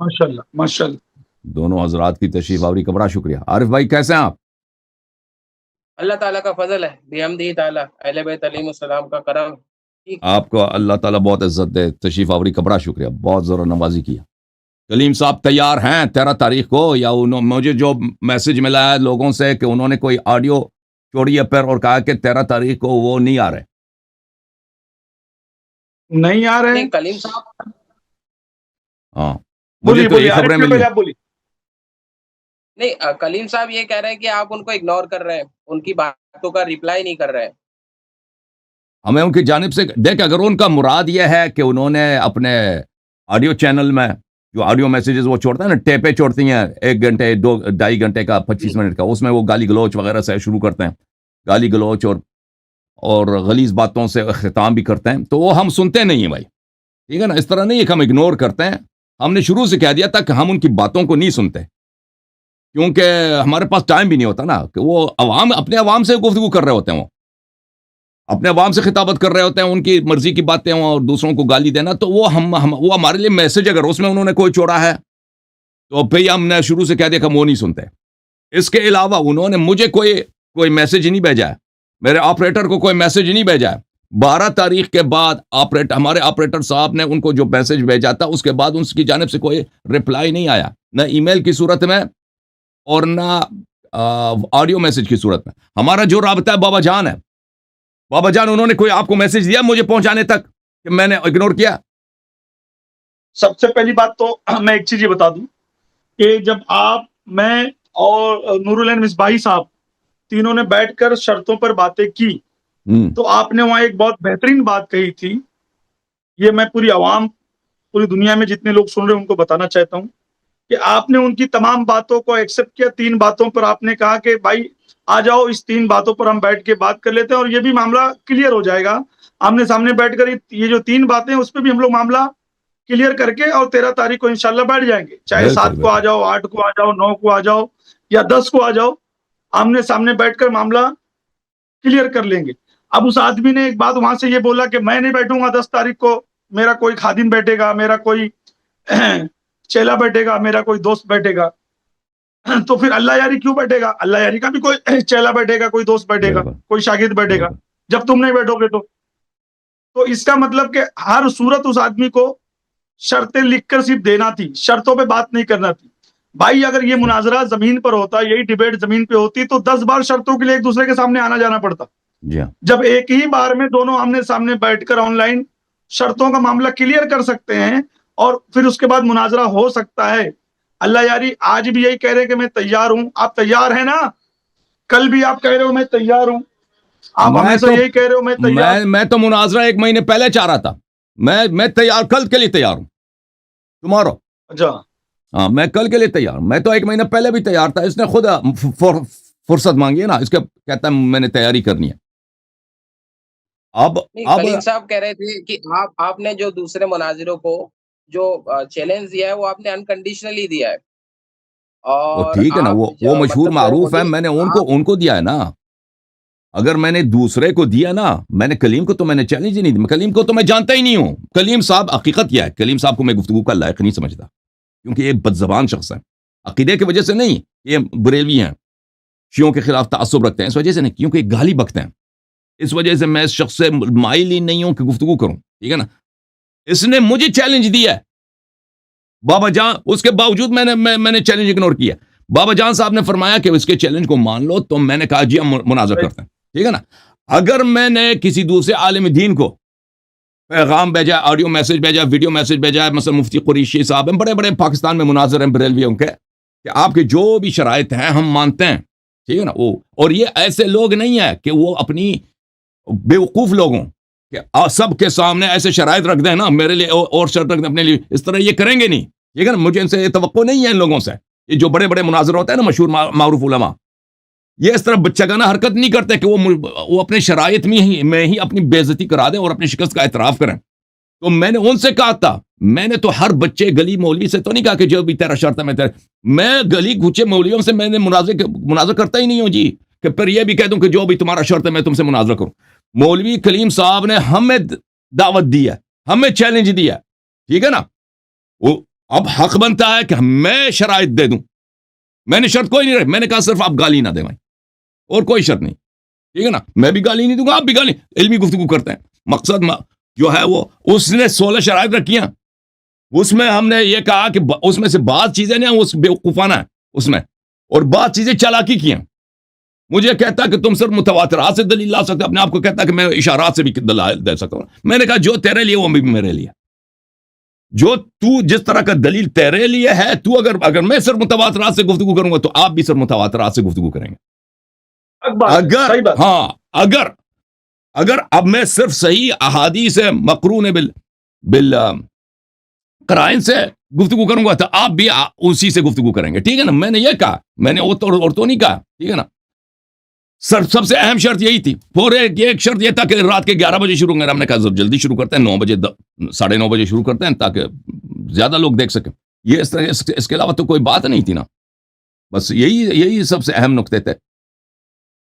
ماشاء اللہ ماشاء اللہ. دونوں حضرات کی تشریف آوری کا بڑا شکریہ. عارف بھائی کیسے ہیں آپ؟ اللہ تعالیٰ کا فضل ہے، بحمدہ تعالیٰ، اہل بیت علیہ السلام کا کرم. ٹھیک. آپ کو اللہ تعالیٰ بہت عزت دے. تشریف آوری کا بڑا شکریہ. بہت ذرا نوازی کیا. کلیم صاحب تیار ہیں 13 تاریخ کو؟ یا مجھے جو میسج ملا ہے لوگوں سے کہ انہوں نے کوئی آڈیو چھوڑی ہے پھر اور کہا کہ 13 تاریخ کو وہ نہیں آ رہے. نہیں آ رہے ہیں. نہیں، کلیم صاحب ہاں مجھے بولیے تو یہ بولیے، خبریں عارف ملی. پہلے آپ بولیے. نہیں، کلیم صاحب یہ کہہ رہے ہیں کہ آپ ان کو اگنور کر رہے ہیں، ان کی باتوں کا ریپلائی نہیں کر رہے ہیں. ہمیں ان کی جانب سے دیکھ، اگر ان کا مراد یہ ہے کہ انہوں نے اپنے آڈیو چینل میں جو آڈیو میسیجز وہ چھوڑتا ہے نا، ٹیپیں چھوڑتی ہیں 1 گھنٹے 2.5 گھنٹے کا 25 منٹ کا، اس میں وہ گالی گلوچ وغیرہ سے شروع کرتے ہیں، گالی گلوچ اور غلیظ باتوں سے ختام بھی کرتے ہیں، تو وہ ہم سنتے نہیں ہیں بھائی. ٹھیک ہے نا؟ اس طرح نہیں ہے کہ ہم اگنور کرتے ہیں. ہم نے شروع سے کہہ دیا تھا کہ ہم ان کی باتوں کو نہیں سنتے، کیونکہ ہمارے پاس ٹائم بھی نہیں ہوتا نا، کہ وہ اپنے عوام سے گفتگو کر رہے ہوتے ہیں، وہ اپنے عوام سے خطابت کر رہے ہوتے ہیں، ان کی مرضی کی باتیں ہوں اور دوسروں کو گالی دینا، تو وہ وہ ہمارے لیے میسج اگر اس میں انہوں نے کوئی چھوڑا ہے تو پھر ہم نے شروع سے کہہ دیا کہ ہم وہ نہیں سنتے. اس کے علاوہ انہوں نے مجھے کوئی میسج نہیں بھیجا ہے، میرے آپریٹر کو کوئی میسج نہیں بھیجا ہے. 12 تاریخ کے بعد ہمارے آپریٹر صاحب نے ان کو جو میسج بھیجا تھا اس کے بعد ان کی جانب سے کوئی رپلائی نہیں آیا، نہ ای میل کی صورت میں اور نہ آڈیو میسج کی صورت میں. ہمارا جو رابطہ ہے بابا جان ہے، بابا جان انہوں نے کوئی آپ کو میسج دیا مجھے پہنچانے تک کہ میں نے اگنور کیا؟ سب سے پہلی بات تو میں ایک چیز یہ بتا دوں کہ جب آپ، میں اور نور العین مصباحی صاحب تینوں نے بیٹھ کر شرطوں پر باتیں کی، تو آپ نے وہاں ایک بہت بہترین بات کہی تھی. یہ میں پوری عوام، پوری دنیا میں جتنے لوگ سن رہے ہیں ان کو بتانا چاہتا ہوں کہ آپ نے ان کی تمام باتوں کو ایکسپٹ کیا. 3 باتوں پر آپ نے کہا کہ بھائی آ جاؤ، اس 3 باتوں پر ہم بیٹھ کے بات کر لیتے ہیں اور یہ بھی معاملہ کلیئر ہو جائے گا. آمنے سامنے بیٹھ کر یہ جو 3 باتیں ہیں اس پہ بھی ہم لوگ معاملہ کلیئر کر کے اور 13 تاریخ کو انشاءاللہ بیٹھ جائیں گے. چاہے 7 کو آ جاؤ، 8 کو آ جاؤ، 9 کو آ جاؤ یا 10 کو آ جاؤ، آمنے سامنے بیٹھ کر معاملہ کلیئر کر لیں گے. اب اس آدمی نے ایک بات وہاں سے یہ بولا کہ میں نہیں بیٹھوں گا 10 تاریخ کو، میرا کوئی خادم بیٹھے گا، میرا کوئی چیلا بیٹھے گا، میرا کوئی دوست بیٹھے گا. تو پھر اللہ یاری کیوں بیٹھے گا؟ اللہ یاری کا بھی کوئی چیلا بیٹھے گا، کوئی دوست بیٹھے گا، کوئی شاگرد بیٹھے گا جب تم نہیں بیٹھو گے. تو اس کا مطلب کہ ہر صورت اس آدمی کو شرطیں لکھ کر صرف دینا تھی، شرطوں پہ بات نہیں کرنا تھی. بھائی اگر یہ مناظرہ زمین پر ہوتا، یہی ڈیبیٹ زمین پہ ہوتی تو 10 بار شرطوں کے لیے ایک دوسرے کے سامنے آنا جانا پڑتا. جب ایک ہی بار میں دونوں آمنے سامنے بیٹھ کر آن لائن شرطوں کا معاملہ کلیئر کر سکتے ہیں اور پھر اس کے بعد مناظرہ ہو سکتا ہے. اللہ یاری آج بھی یہی کہہ رہے کہ میں تیار ہوں. آپ تیار ہیں نا؟ کل بھی آپ کہہ رہے ہو میں تیار ہوں، آپ ہمیشہ یہی کہہ رہے ہو میں تیار. میں تو مناظرہ 1 مہینے پہلے چاہ رہا تھا. میں تیار، کل کے لیے تیار ہوں. تمہارو اچھا ہاں، میں کل کے لیے تیار ہوں. میں تو 1 مہینہ پہلے بھی تیار تھا. اس نے خود فرصت مانگی ہے نا، اس کا کہتا ہے میں نے تیاری کرنی ہے. اب کلیم صاحب کہہ رہے تھے کہ آپ نے جو دوسرے مناظروں کو جو چیلنج دیا ہے وہ آپ نے انکنڈیشنلی دیا ہے. اور ٹھیک ہے نا، وہ مشہور معروف ہے، میں نے ان کو دیا ہے نا. اگر میں نے دوسرے کو دیا نا، میں نے کلیم کو تو میں نے چیلنج ہی نہیں دیا. کلیم کو تو میں جانتا ہی نہیں ہوں. کلیم صاحب حقیقت کیا ہے، کلیم صاحب کو میں گفتگو کا لائق نہیں سمجھتا، کیونکہ یہ بد زبان شخص ہے. عقیدے کی وجہ سے نہیں، یہ بریلوی ہیں، شیعوں کے خلاف تعصب رکھتے ہیں، اس وجہ سے نہیں، کیونکہ یہ گالی بکتے ہیں. اس وجہ سے میں اس شخص سے مائل ہی نہیں ہوں کہ گفتگو کروں. ٹھیک ہے نا؟ اس نے مجھے چیلنج دیا ہے بابا جان، اس کے باوجود میں نے چیلنج اگنور کیا. بابا جان صاحب نے فرمایا کہ اس کے چیلنج کو مان لو، تو میں نے کہا جی ہم مناظر کرتے ہیں. ٹھیک ہے نا؟ اگر میں نے کسی دوسرے عالم دین کو پیغام بھیجا، آڈیو میسج بھیجا، ویڈیو میسج بھیجا، مثلا مفتی قریشی صاحب ہیں، بڑے بڑے پاکستان میں مناظر ہیں بریلویوں کے، کہ آپ کے جو بھی شرائط ہیں ہم مانتے ہیں. ٹھیک ہے نا؟ اور یہ ایسے لوگ نہیں ہیں کہ وہ اپنی بیوقوف لوگوں کہ سب کے سامنے ایسے شرائط رکھ دیں نا، میرے لیے اور شرط رکھ دیں اپنے لیے، اس طرح یہ کریں گے نہیں. ٹھیک ہے نا؟ مجھے ان سے توقع نہیں ہے، ان لوگوں سے. یہ جو بڑے بڑے مناظر ہوتے ہیں نا، مشہور معروف علماء، یہ اس طرح بچگانہ حرکت نہیں کرتے کہ وہ اپنے شرائط میں ہی اپنی بے عزتی کرا دیں اور اپنی شکست کا اعتراف کریں. تو میں نے ان سے کہا تھا، میں نے تو ہر بچے گلی مولوی سے تو نہیں کہا کہ جو بھی تیرا شرط ہے میں گلی کوچے مولویوں سے میں نے مناظر کرتا ہی نہیں ہوں جی، کہ پھر یہ بھی کہہ دوں کہ جو بھی تمہارا شرط ہے میں تم سے مناظر کروں. مولوی کلیم صاحب نے ہمیں دعوت دی ہے، ہمیں چیلنج دیا. ٹھیک ہے نا؟ اب حق بنتا ہے کہ میں شرائط دے دوں. میں نے شرط کوئی نہیں رکھی, میں نے کہا صرف آپ گالی نہ دیں بھائی, اور کوئی شرط نہیں, ٹھیک ہے نا. میں بھی گالی نہیں دوں گا, آپ بھی گالی, علمی گفتگو کرتے ہیں. مقصد جو ہے وہ اس نے 16 شرائط رکھی ہیں, اس میں ہم نے یہ کہا کہ اس میں سے بعض چیزیں نا اس بیوقوفانہ ہے اس میں, اور بعض چیزیں چالاکی کی ہیں. مجھے کہتا کہ تم صرف متواترات سے دلیل لا سکتے, اپنے آپ کو کہتا کہ میں اشارات سے بھی دلائل دے سکتا ہوں. میں نے کہا جو تیرے لیے وہ بھی میرے لیے, جو تو جس طرح کا دلیل تیرے لیے ہے, تو اگر میں صرف متواترات سے گفتگو کروں گا تو آپ بھی صرف متواترات سے گفتگو کریں گے. اگر اب میں صرف صحیح احادیث مقرون بال قرائن سے گفتگو کروں گا تو آپ بھی اسی سے گفتگو کریں گے, ٹھیک ہے نا. میں نے یہ کہا, میں نے اور تو نہیں کہا, ٹھیک ہے نا. سب سے اہم شرط یہی تھی. اور ایک شرط یہ تھا کہ رات کے 11 بجے شروع کریں. ہم نے کہا جلدی شروع کرتے ہیں, 9 بجے 9:30 بجے شروع کرتے ہیں تاکہ زیادہ لوگ دیکھ سکیں. یہ اس کے علاوہ تو کوئی بات نہیں تھی نا. بس یہی سب سے اہم نقطے تھے.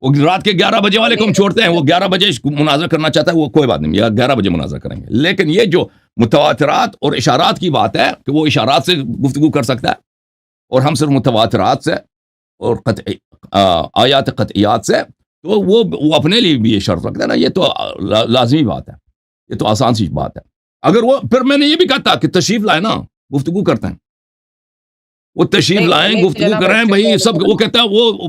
وہ رات کے 11 بجے والے کو ہم چھوڑتے ہیں, وہ 11 بجے مناظر کرنا چاہتا ہے, وہ کوئی بات نہیں, 11 بجے مناظر کریں گے. لیکن یہ جو متواترات اور اشارات کی بات ہے کہ وہ اشارات سے گفتگو کر سکتا ہے, اور ہم صرف متواترات سے اور آیات قطعیات سے, تو وہ اپنے لیے بھی یہ شرط رکھتا ہے نا. یہ تو لازمی بات ہے, یہ تو آسان سی بات ہے. اگر وہ پھر میں نے یہ بھی کہا تھا کہ تشریف لائیں نا, گفتگو کرتے ہیں, وہ تشریف لائیں, گفتگو کریں بھائی سب. وہ کہتا ہے وہ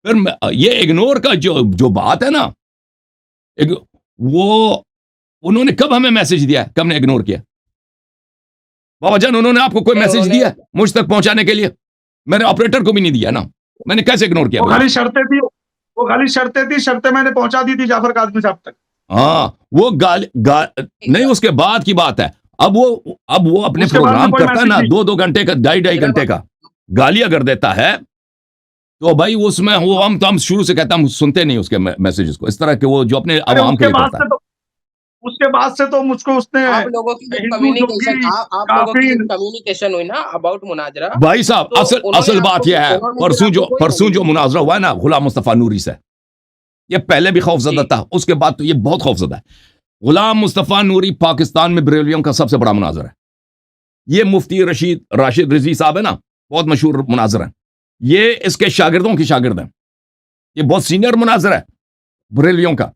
پھر یہ اگنور کا جو بات ہے نا, وہ انہوں نے کب ہمیں میسج دیا, کب نے اگنور کیا بابا جان؟ انہوں نے آپ کو کوئی میسج دیا مجھ تک پہنچانے کے لیے؟ میں نے آپریٹر کو بھی نہیں دیا نا, میں نے کیسے اگنور کیا؟ وہ خالی شرطیں تھی, شرطیں میں نے پہنچا دی تھی جعفر کاظمی صاحب تک. ہاں, وہ نہیں, اس کے بعد کی بات ہے. اب وہ اپنے پروگرام کرتا ہے نا 2 گھنٹے کا, 2.5 گھنٹے کا, گالی اگر دیتا ہے تو بھائی اس میں ہم شروع سے کہتا ہم سنتے نہیں اس کے میسیجز کو, اس طرح کہ وہ جو اپنے عوام کے لیے کرتا ہے. اس کے بعد سے تو مجھ کو اس نے آپ لوگوں کی کمیونیکیشن ہوئی نا اباؤٹ مناظرہ. بھائی صاحب اصل بات یہ ہے, پرسوں جو مناظرہ ہوا ہے نا غلام مصطفیٰ نوری سے, یہ پہلے بھی خوف زدہ تھا, اس کے بعد تو یہ بہت خوف زدہ ہے. غلام مصطفیٰ نوری پاکستان میں بریلویوں کا سب سے بڑا مناظر ہے. یہ مفتی راشد رضوی صاحب ہے نا, بہت مشہور مناظر ہیں. یہ اس کے شاگردوں کی شاگرد ہیں, یہ بہت سینئر مناظر ہے بریلویوں کا.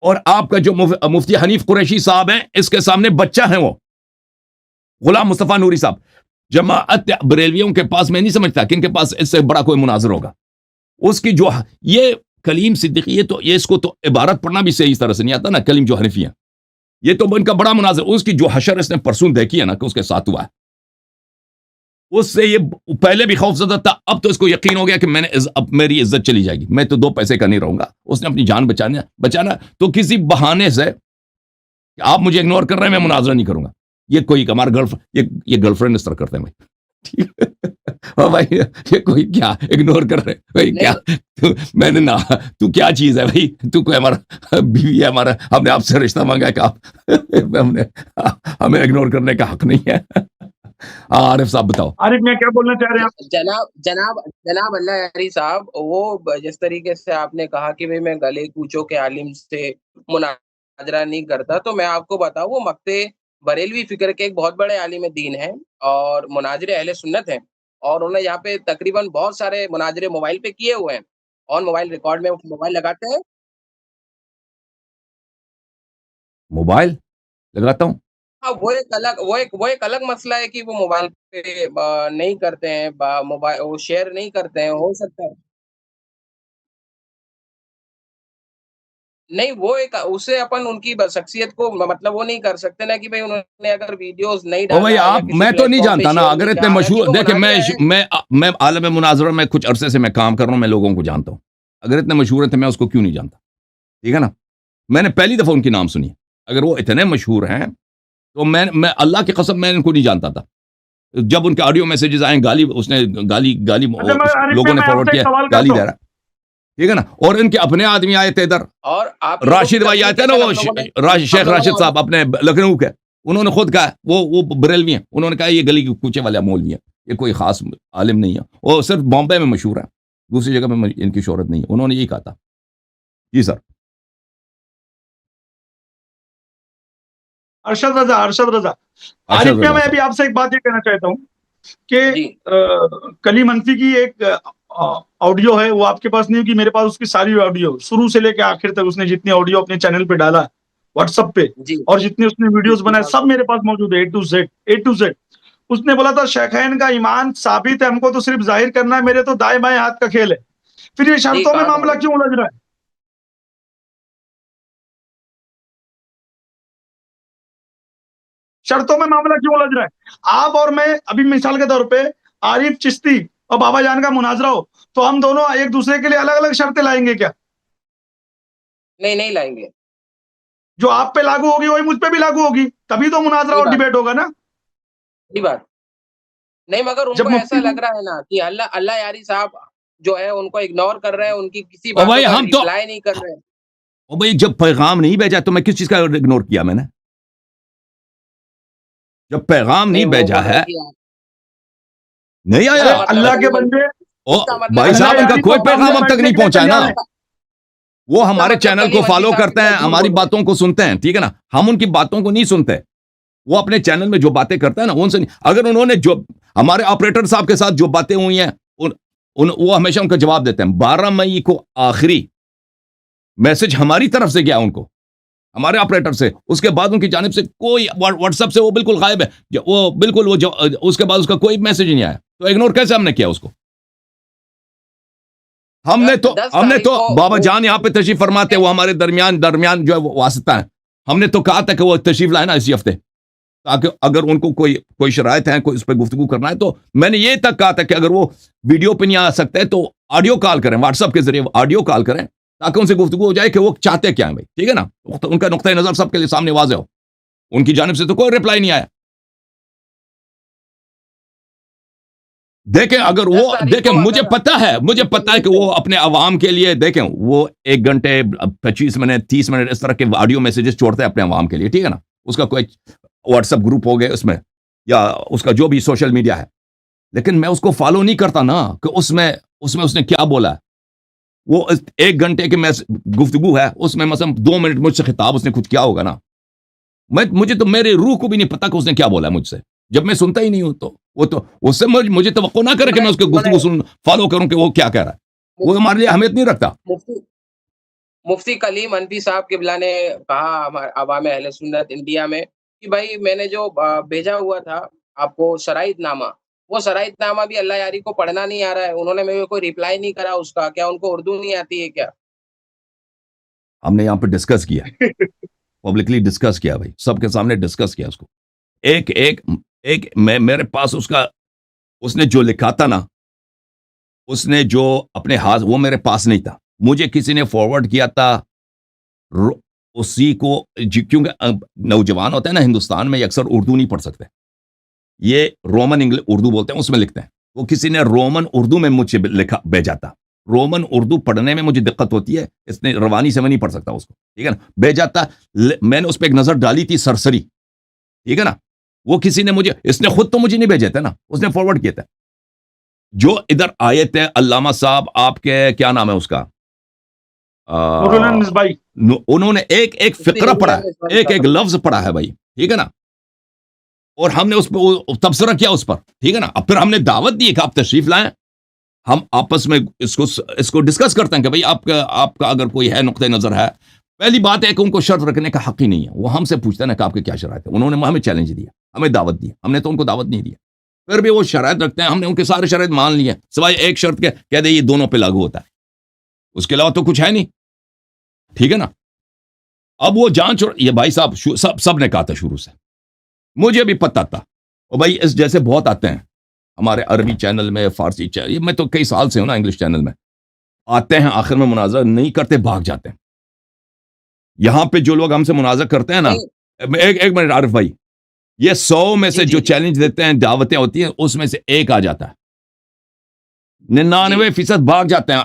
اور آپ کا جو مفتی حنیف قریشی صاحب ہیں, اس کے سامنے بچہ ہیں وہ غلام مصطفیٰ نوری صاحب. جماعت بریلویوں کے پاس میں نہیں سمجھتا کہ ان کے پاس اس سے بڑا کوئی مناظر ہوگا. اس کی جو یہ کلیم صدیقی, یہ اس کو تو عبارت پڑھنا بھی صحیح طرح سے نہیں آتا نا, کلیم جو حنفی ہیں, یہ تو ان کا بڑا مناظر. اس کی جو حشر اس نے پرسوں دیکھی ہے نا کہ اس کے ساتھ ہوا ہے, اس سے یہ پہلے بھی خوف زدہ تھا, اب تو اس کو یقین ہو گیا کہ اب میری عزت چلی جائے گی, میں تو 2 پیسے کا نہیں رہوں گا. اس نے اپنی جان بچانا تو کسی بہانے سے کہ آپ مجھے اگنور کر رہے ہیں, میں مناظرہ نہیں کروں گا. یہ کوئی ہمارا یہ گرل فرینڈ اس طرح کرتے ہیں بھائی. بھائی یہ کوئی کیا اگنور کر رہے بھائی, کیا میں نے نا, تو کیا چیز ہے بھائی, تو کوئی ہمارا بیوی ہے ہمارا, ہم نے آپ سے رشتہ مانگا ہے کہ ہمیں اگنور کرنے کا حق نہیں ہے. عارف صاحب بتاؤ. عارف میں کیا بولنا چاہ رہے ہیں؟ جناب اللہ یاری صاحب, وہ جس طریقے سے آپ نے کہا کہ میں گلے کوچوں کے عالم سے مناظرہ نہیں کرتا, تو میں آپ کو بتاؤں وہ مکتے بریلوی فکر کے ایک بہت بڑے عالم دین ہیں اور مناظر اہل سنت ہیں, اور انہوں نے یہاں پہ تقریباً بہت سارے مناظرے موبائل پہ کیے ہوئے ہیں, آن موبائل ریکارڈ میں موبائل لگاتے ہیں. موبائل لگاتا ہوں. وہ ایک الگ مسئلہ ہے کہ وہ موبائل پہ نہیں کرتے ہیں, موبائل وہ شیئر نہیں کرتے ہیں, ہو سکتا ہے نہیں, وہ ایک اسے اپن ان کی شخصیت کو مطلب وہ نہیں کر سکتے نا کہ بھئی انہوں نے اگر ویڈیوز نہیں ڈالا بھائی آپ, میں تو نہیں جانتا نا, اگر اتنے مشہور دیکھیں, میں عالم مناظرہ میں کچھ عرصے سے میں کام کر رہا ہوں, میں لوگوں کو جانتا ہوں. اگر اتنے مشہور ہیں تو میں اس کو کیوں نہیں جانتا, ٹھیک ہے نا. میں نے پہلی دفعہ ان کی نام سنی. اگر وہ اتنے مشہور ہیں تو میں اللہ کی قسم میں ان کو نہیں جانتا تھا. جب ان کے آڈیو میسیجز آئیں, گالی لوگوں نے فارورڈ کیا, گالی دے رہا, ٹھیک ہے نا. اور ان کے اپنے آدمی آئے تھے ادھر, اور راشد بھائی آئے تھے نا, وہ شیخ راشد صاحب اپنے لکھنؤ کے, انہوں نے خود کہا وہ بریلوی ہیں, انہوں نے کہا یہ گلی کے کوچے والے مولوی ہیں, یہ کوئی خاص عالم نہیں ہے, وہ صرف بامبے میں مشہور ہے, دوسری جگہ میں ان کی شہرت نہیں ہے. انہوں نے یہی کہا تھا. جی سر. ارشد رضا ارشد عارف کیا، رضا میں صاحب ابھی آپ سے ایک بات یہ کہنا چاہتا ہوں کہ جی کلیم انفی کی ایک آڈیو ہے، وہ آپ کے پاس نہیں ہوگی، میرے پاس اس کی ساری آڈیو شروع سے لے کے آخر تک اس نے جتنی آڈیو اپنے چینل پہ ڈالا واٹس ایپ پہ، جی اور جتنے اس نے ویڈیوز بنائے سب میرے پاس موجود ہے، اے ٹو زیڈ. اس نے بولا تھا شیخین کا ایمان ثابت ہے، ہم کو تو صرف ظاہر کرنا ہے، میرے تو دائیں بائیں ہاتھ کا کھیل ہے. پھر یہ جی شرطوں میں کہا تھا معاملہ انہوں نے. کیوں الجھ رہا ہے؟ شرطوں میں معاملہ کیوں الجھ رہا ہے؟ آپ اور میں ابھی مثال کے طور پہ عارف چشتی اور بابا جان کا مناظرہ ہو تو ہم دونوں ایک دوسرے کے لیے الگ الگ شرطیں لائیں گے کیا؟ نہیں لائیں گے. جو آپ پہ لاگو ہوگی وہی مجھ پہ بھی لاگو ہوگی، تبھی تو مناظرہ صحیح اور بات ڈیبیٹ ہوگا نا. صحیح بات. نہیں مگر ان جب کو ایسا مفتی لگ رہا ہے نا کہ اللہ یاری صاحب جو ہے ان کو اگنور کر رہے ہیں، ان کی کسی اور باتوں بھائی کا ہم تو ریپلائی نہیں کر رہے ہیں. اور بھائی جب پیغام نہیں بھیجا تو میں کس چیز کا اگنور کیا میں نے؟ جب پیغام نہیں نہیں وہ بھیجا بول رہے ہے ہیں کہ نہیں اس ارے کا آیا. مطلب اللہ ہے کے بندے، اس کا مطلب بھائی ہے اللہ صاحب ان کا یاری تو کوئی سامنے پیغام اب تک بیٹھنے نہیں کے لیے پہنچا ہے نا. تیار ہے. وہ اس کا ہمارے مطلب چینل کو کلیم انفی فالو صاحب کرتے کتنا ہیں، جھوٹ ہماری بول رہے ہیں. باتوں کو سنتے ہیں، ٹھیک ہے نا. ہم ان کی باتوں کو نہیں سنتے. وہ اپنے چینل میں جو باتیں کرتے ہیں نا ان سے نہیں. اگر انہوں نے جو ہمارے آپریٹر صاحب کے ساتھ جو باتیں ہوئی ہیں وہ ہمیشہ ان کا جواب دیتے ہیں. 12 مئی کو آخری میسج ہماری طرف سے گیا ان کو، ہمارے آپریٹر سے. اس کے بعد ان کی جانب سے کوئی واٹس ایپ سے وہ بالکل غائب ہے، وہ بالکل اس کے بعد اس کا کوئی میسج نہیں آیا. تو اگنور کیسے ہم نے کیا اس کو؟ ہم نے 10 تو تاریخ کو بابا جان یہاں پہ تشریف فرماتے، وہ ہمارے درمیان جو ہے وہ واسطہ ہے. ہم نے تو کہا تھا کہ وہ تشریف لائے نا اسی ہفتے، تاکہ اگر ان کو کوئی شرائط ہے، کوئی اس پہ گفتگو کرنا ہے. تو میں نے یہ تک کہا تھا کہ اگر وہ ویڈیو پہ نہیں آ سکتے تو آڈیو کال کریں، واٹس ایپ کے ذریعے آڈیو کال کریں، تاکہ ان سے گفتگو ہو جائے کہ وہ چاہتے کیا ہیں بھائی. ٹھیک ہے نا، ان کا نقطۂ نظر سب کے لیے سامنے واضح ہو. ان کی جانب سے تو کوئی رپلائی نہیں آیا. دیکھیں اگر 10 وہ تاریخ دیکھیں کو مجھے پتا ہے کہ وہ اپنے عوام کے لیے دیکھیں وہ 1 گھنٹے 25 منٹ 30 منٹ اس طرح کے آڈیو میسیجز چھوڑتے ہیں اپنے عوام کے لیے. ٹھیک ہے نا، اس کا کوئی واٹس ایپ گروپ ہو گئے اس میں، یا اس کا جو بھی سوشل میڈیا ہے. لیکن میں اس کو فالو نہیں کرتا نا کہ اس میں اس نے کیا بولا ہے. وہ 1 گھنٹے کی گفتگو ہے، اس میں مثلا 2 منٹ مجھ سے خطاب اس نے کچھ کیا ہوگا نا. مجھے تو میرے روح کو بھی نہیں پتا کہ اس نے کیا بولا ہے مجھ سے، جب میں سنتا ہی نہیں ہوں. تو وہ تو اس سے مجھے توقع نہ کرے کہ میں اس کے گفتگو فالو کروں کہ وہ کیا کہہ رہا ہے. وہ ہمارے لیے اہمیت نہیں رکھتا. مفتی کلیم انفی صاحب قبلہ نے کہا عوام اہل سنت انڈیا میں کہ بھائی میں نے جو بھیجا ہوا تھا آپ کو شرائط نامہ، وہ شرائط نامہ بھی اللہ یاری کو پڑھنا نہیں آ رہا ہے. انہوں نے میرے کو ریپلائی نہیں کرا اس کا. کیا ان کو اردو نہیں آتی ہے کیا؟ ہم نے یہاں پہ ڈسکس کیا، پبلکلی ڈسکس کیا بھائی، سب کے سامنے ڈسکس کیا اس کو. ایک میرے پاس اس نے جو لکھا تھا نا، اس نے جو اپنے ہاتھ، وہ میرے پاس نہیں تھا. مجھے کسی نے فارورڈ کیا تھا اسی کو، کیونکہ نوجوان ہوتے ہیں نا ہندوستان میں، یہ اکثر اردو نہیں پڑھ سکتے، یہ رومن اردو بولتے ہیں، اس میں لکھتے ہیں. وہ کسی نے رومن اردو میں مجھے بھیجا تھا. رومن اردو پڑھنے میں مجھے دقت ہوتی ہے، اس نے روانی سے میں نہیں پڑھ سکتا اس کو. ٹھیک ہے نا، بھیجا تھا. میں نے اس پہ ایک نظر ڈالی تھی سرسری. ٹھیک ہے نا، وہ کسی نے اس نے خود تو مجھے نہیں بھیجے تھے نا، اس نے فارورڈ کیے تھے. جو ادھر آئے تھے علامہ صاحب، آپ کے کیا نام ہے اس کا، نورالدین مصباحی، انہوں نے ایک فقرہ پڑھا ہے، ایک لفظ پڑھا ہے بھائی. ٹھیک ہے نا، اور ہم نے اس پہ تبصرہ کیا اس پر. ٹھیک ہے نا، اب پھر ہم نے دعوت دی کہ آپ تشریف لائیں، ہم آپس میں اس کو ڈسکس کرتے ہیں کہ بھئی آپ کا اگر کوئی ہے نقطۂ نظر ہے. پہلی بات ہے کہ ان کو شرط رکھنے کا حق ہی نہیں ہے. وہ ہم سے پوچھتے ہیں کہ آپ کے کیا شرائط ہے. انہوں نے ہمیں چیلنج دیا، ہمیں دعوت دی، ہم نے تو ان کو دعوت نہیں دیا. پھر بھی وہ شرائط رکھتے ہیں، ہم نے ان کے سارے شرائط مان لیے سوائے ایک شرط کے، کہہ دے یہ دونوں پہ لاگو ہوتا ہے، اس کے علاوہ تو کچھ ہے نہیں. ٹھیک ہے نا. اب وہ جانچ، یہ بھائی صاحب سب نے کہا تھا شروع سے، مجھے بھی پتہ تھا. اور بھائی اس جیسے بہت آتے ہیں ہمارے عربی چینل میں، فارسی چینل میں تو کئی سال سے ہوں نا، انگلش چینل میں آتے ہیں، آخر میں مناظرہ نہیں کرتے، بھاگ جاتے ہیں. یہاں پہ جو لوگ ہم سے مناظرہ کرتے ہیں نا، ایک منٹ عارف بھائی، یہ 100 میں سے جو چیلنج دیتے ہیں، دعوتیں ہوتی ہیں، اس میں سے ایک آ جاتا ہے. 99% بھاگ جاتے ہیں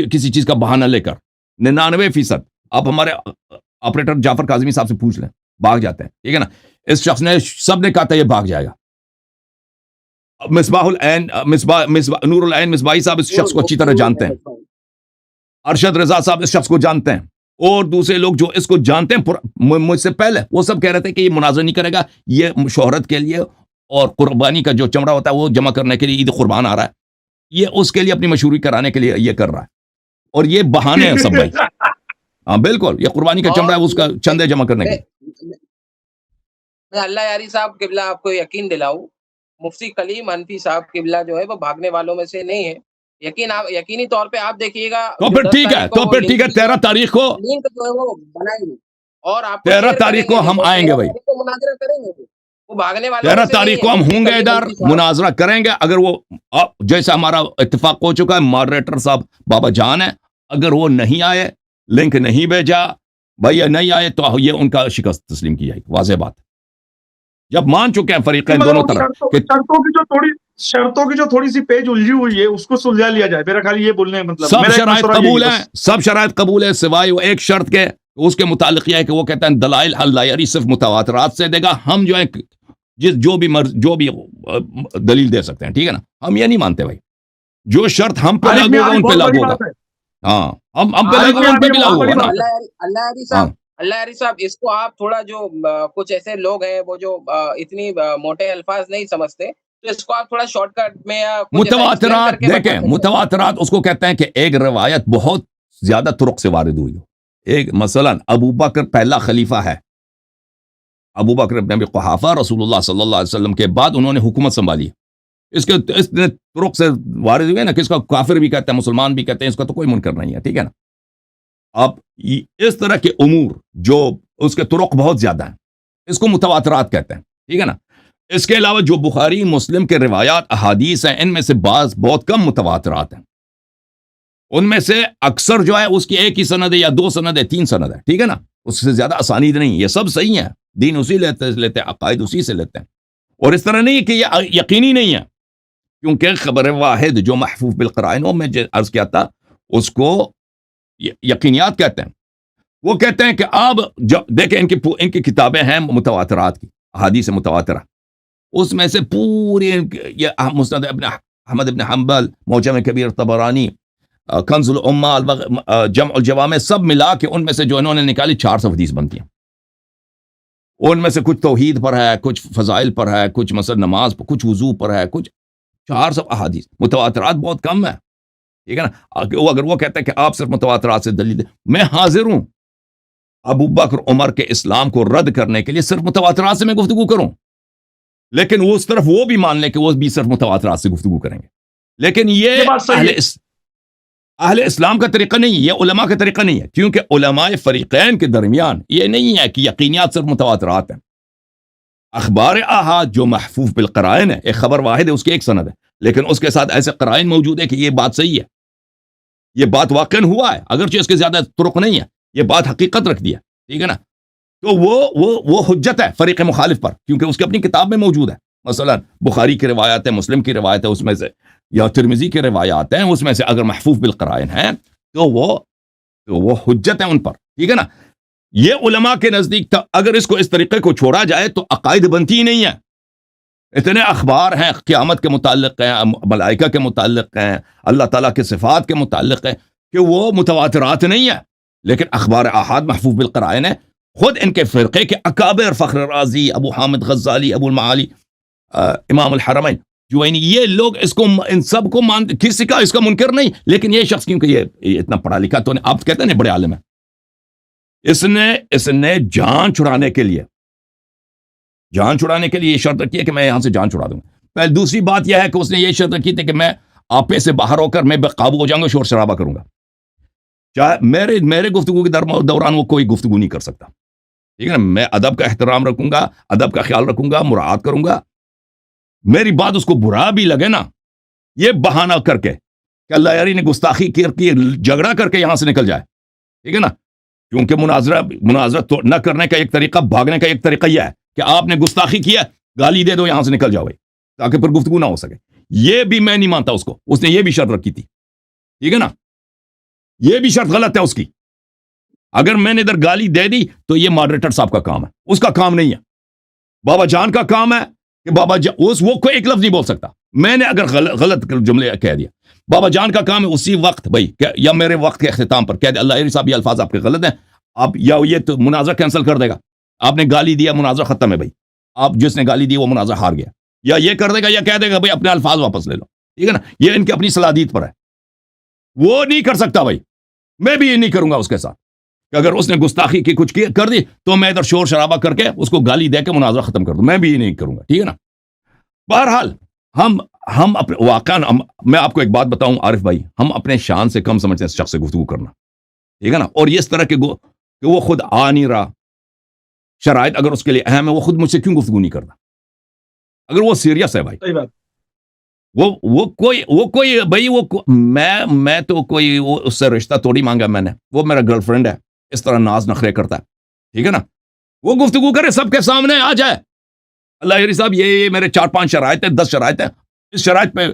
کسی چیز کا بہانہ لے کر. 99%. آپ ہمارے آپریٹر جعفر کاظمی صاحب سے پوچھ لیں، بھاگ جاتے ہیں. ٹھیک ہے نا. اس شخص نے، سب نے کہا تھا یہ بھاگ جائے گا. نور العین مصباحی صاحب اس شخص کو اچھی طرح جانتے ہیں. ارشد رضا صاحب اس شخص کو جانتے ہیں. اور دوسرے لوگ جو اس کو جانتے ہیں مجھ سے پہلے وہ سب کہہ رہے تھے کہ یہ مناظرہ نہیں کرے گا، یہ شہرت کے لیے اور قربانی کا جو چمڑا ہوتا ہے وہ جمع کرنے کے لیے عید قربان آ رہا ہے، یہ اس کے لیے اپنی مشہوری کرانے کے لیے یہ کر رہا ہے، اور یہ بہانے ہیں سب بھائی. ہاں بالکل، یہ قربانی کا چمڑا ہے اس کا چندے جمع کرنے کے لیے. میں اللہ یاری صاحب قبلہ آپ کو یقین دلاؤں، مفتی کلیم حنفی صاحب قبلہ جو ہے وہ بھاگنے والوں میں سے نہیں ہے. یقینی طور پہ آپ دیکھیے گا. تو پھر ٹھیک ہے، 13 تاریخ کو لنک جو ہے وہ بنائیں گے اور آپ 13 تاریخ کو ہم آئیں گے بھائی. مناظرہ کریں گے، وہ بھاگنے والوں 13 تاریخ کو ہم ہوں گے ادھر، مناظرہ کریں گے. اگر وہ جیسا ہمارا اتفاق ہو چکا ہے، ماڈریٹر صاحب بابا جان ہے، اگر وہ نہیں آئے، لنک نہیں بھیجا بھائی، نہیں آئے تو یہ ان کا شکست تسلیم کی جائے گی. واضح بات. جب مان چکے ہیں فریقین دونوں طرف کہ شرطوں کی جو تھوڑی سی پیج الجھی ہوئی ہے اس کو سلجھا لیا جائے. میرا خیال یہ بولنے مطلب سب شرائط قبول ہیں، سب شرائط قبول ہے سوائے وہ ایک شرط کے. اس کے متعلق یہ ہے کہ وہ کہتے ہیں دلائل اللہ یاری صرف متواترات سے دے گا. ہم جو ہے جو بھی دلیل دے سکتے ہیں، ٹھیک ہے نا. ہم یہ نہیں مانتے بھائی، جو شرط ہم پہ لاگو ہوگا ان پہ لاگو ہوگا. ہاں ہم پہ لاگو ان پہ بھی لاگو ہوگا نا. اللہ یاری صاحب اس کو آپ تھوڑا جو کچھ ایسے لوگ ہیں وہ جو اتنی موٹے الفاظ نہیں سمجھتے، تو اس کو آپ تھوڑا شارٹ کٹ میں متواترات دیکھیں. متواترات اس کو کہتے ہیں کہ ایک روایت بہت زیادہ طرق سے وارد ہوئی ہو. ایک مثلا ابو بکر پہلا خلیفہ ہے، ابو بکر ابن ابی قحافہ رسول اللہ صلی اللہ علیہ وسلم کے بعد انہوں نے حکومت سنبھالی. اس نے طرق سے وارد ہوئے نا کہ اس کا کافر بھی کہتے ہیں، مسلمان بھی کہتے ہیں، اس کا تو کوئی منکر نہیں ہے، ٹھیک ہے نا. اب اس طرح کے امور جو اس کے طرق بہت زیادہ ہیں، اس کو متواترات کہتے ہیں، ٹھیک ہے نا. اس کے علاوہ جو بخاری مسلم کے روایات احادیث ہیں، ان میں سے بعض بہت کم متواترات ہیں. ان میں سے اکثر جو ہے اس کی ایک ہی سند ہے یا 2 سند ہے، 3 سند ہے، ٹھیک ہے نا. اس سے زیادہ اسانید نہیں. یہ سب صحیح ہیں، دین اسی لیتے ہیں، عقائد اسی سے لیتے ہیں. اور اس طرح نہیں کہ یہ یقینی نہیں ہے، کیونکہ خبر واحد جو محفوظ بالقرائن میں عرض کیا تھا اس کو یقینیات کہتے ہیں. وہ کہتے ہیں کہ اب دیکھیں ان کی کتابیں ہیں متواترات کی، احادیث متواترہ. اس میں سے پوری یہ مسند ابن احمد ابن حنبل، معجم کبیر طبرانی، کنز الامہ، جمع الجوامع، سب ملا کے ان میں سے جو انہوں نے نکالی 400 حدیث بنتی ہیں. ان میں سے کچھ توحید پر ہے، کچھ فضائل پر ہے، کچھ مثلا نماز پر، کچھ وضو پر ہے، کچھ 400 احادیث. متواترات بہت کم ہے، ٹھیک ہے نا. اگر وہ کہتے ہیں کہ آپ صرف متواترات سے دلیل دیں، میں حاضر ہوں ابو بکر عمر کے اسلام کو رد کرنے کے لیے صرف متواترات سے میں گفتگو کروں، لیکن وہ اس طرف وہ بھی مان لیں کہ وہ بھی صرف متواترات سے گفتگو کریں گے. لیکن یہ اہل اسلام کا طریقہ نہیں ہے، یہ علماء کا طریقہ نہیں ہے، کیونکہ علماء فریقین کے درمیان یہ نہیں ہے کہ یقینیات صرف متواترات ہیں. اخبار احاد جو محفوظ بالقرائن ہے، ایک خبر واحد ہے، اس کی ایک سند ہے، لیکن اس کے ساتھ ایسے قرائن موجود ہے کہ یہ بات صحیح ہے، یہ بات واقعاً ہوا ہے، اگرچہ اس کے زیادہ طرق نہیں ہے، یہ بات حقیقت رکھ دیا، ٹھیک ہے نا. تو وہ حجت ہے فریق مخالف پر، کیونکہ اس کی اپنی کتاب میں موجود ہے. مثلا بخاری کی روایت ہے، مسلم کی روایت ہے، اس میں سے یا ترمذی کی روایات ہیں، اس میں سے اگر محفوظ بالقرائن ہیں تو وہ حجت ہے ان پر، ٹھیک ہے نا. یہ علماء کے نزدیک تھا. اگر اس کو اس طریقے کو چھوڑا جائے تو عقائد بنتی ہی نہیں ہے. اتنے اخبار ہیں قیامت کے متعلق ہیں، ملائکہ کے متعلق ہیں، اللہ تعالیٰ کے صفات کے متعلق ہیں، کہ وہ متواترات نہیں ہے، لیکن اخبار احاد محفوظ بالقرائن ہے. خود ان کے فرقے کے اکابر، فخر رازی، ابو حامد غزالی، ابو المعالی، امام الحرمین جوینی، یہ لوگ اس کو، ان سب کو مانتے، کسی کا اس کا منکر نہیں. لیکن یہ شخص کیونکہ یہ اتنا پڑھا لکھا، تو آپ کہتے ہیں نا بڑے عالم ہے، اس نے جان چھڑانے کے لیے یہ شرط رکھی ہے کہ میں یہاں سے جان چھڑا دوں گا. پہلے دوسری بات یہ ہے کہ اس نے یہ شرط رکھی تھی کہ میں آپے سے باہر ہو کر میں بے قابو ہو جاؤں گا، شور شرابہ کروں گا، چاہے میرے گفتگو کے دوران وہ کوئی گفتگو نہیں کر سکتا، ٹھیک ہے نا. میں ادب کا احترام رکھوں گا، ادب کا خیال رکھوں گا، مراعات کروں گا. میری بات اس کو برا بھی لگے نا، یہ بہانہ کر کے کہ اللہ یاری نے گستاخی کی، جھگڑا کر کے یہاں سے نکل جائے، ٹھیک ہے نا. کیونکہ مناظرہ تو نہ کرنے کا ایک طریقہ، بھاگنے کا ایک طریقہ یہ ہے کہ آپ نے گستاخی کیا، گالی دے دو، یہاں سے نکل جاؤ بھائی، تاکہ پھر گفتگو نہ ہو سکے. یہ بھی میں نہیں مانتا اس کو. اس نے یہ بھی شرط رکھی تھی، ٹھیک ہے نا. یہ بھی شرط غلط ہے اس کی. اگر میں نے ادھر گالی دے دی تو یہ ماڈریٹر صاحب کا کام ہے، اس کا کام نہیں ہے. بابا جان کا کام ہے کہ بابا جان وہ کوئی ایک لفظ نہیں بول سکتا. میں نے اگر غلط جملے کہہ دیا، بابا جان کا کام ہے اسی وقت بھائی، یا میرے وقت کے اختتام پر کہہ دے اللہ علی صاحب یہ الفاظ آپ کے غلط ہیں، آپ یا یہ تو مناظرہ کینسل کر دے گا, آپ نے گالی دیا مناظرہ ختم ہے بھائی, آپ جس نے گالی دی وہ مناظرہ ہار گیا, یا یہ کر دے گا یا کہہ دے گا بھائی اپنے الفاظ واپس لے لو, ٹھیک ہے نا, یہ ان کی اپنی صلاحیت پر ہے, وہ نہیں کر سکتا بھائی, میں بھی یہ نہیں کروں گا اس کے ساتھ کہ اگر اس نے گستاخی کی کچھ کر دی تو میں ادھر شور شرابہ کر کے اس کو گالی دے کے مناظرہ ختم کر دوں, میں بھی یہ نہیں کروں گا, ٹھیک ہے نا. بہرحال ہم اپنے واقعا میں آپ کو ایک بات بتاؤں عارف بھائی, ہم اپنے شان سے کم سمجھتے ہیں اس شخص سے گفتگو کرنا, ٹھیک ہے نا, اور اس طرح کہ وہ خود آ نہیں رہا, شرائط اگر اس کے لیے اہم ہے, وہ خود مجھ سے کیوں گفتگو نہیں کرتا اگر وہ سیریس ہے بھائی. صحیح بات. وہ کوئی بھائی میں تو کوئی اس سے رشتہ توڑی مانگا میں نے, وہ میرا گرل فرینڈ ہے, اس طرح ناز نخرے کرتا ہے, ٹھیک ہے نا, وہ گفتگو کرے سب کے سامنے آ جائے, اللہ یاری صاحب یہ میرے 4-5 شرائط ہیں, 10 شرائط ہیں, اس شرائط پہ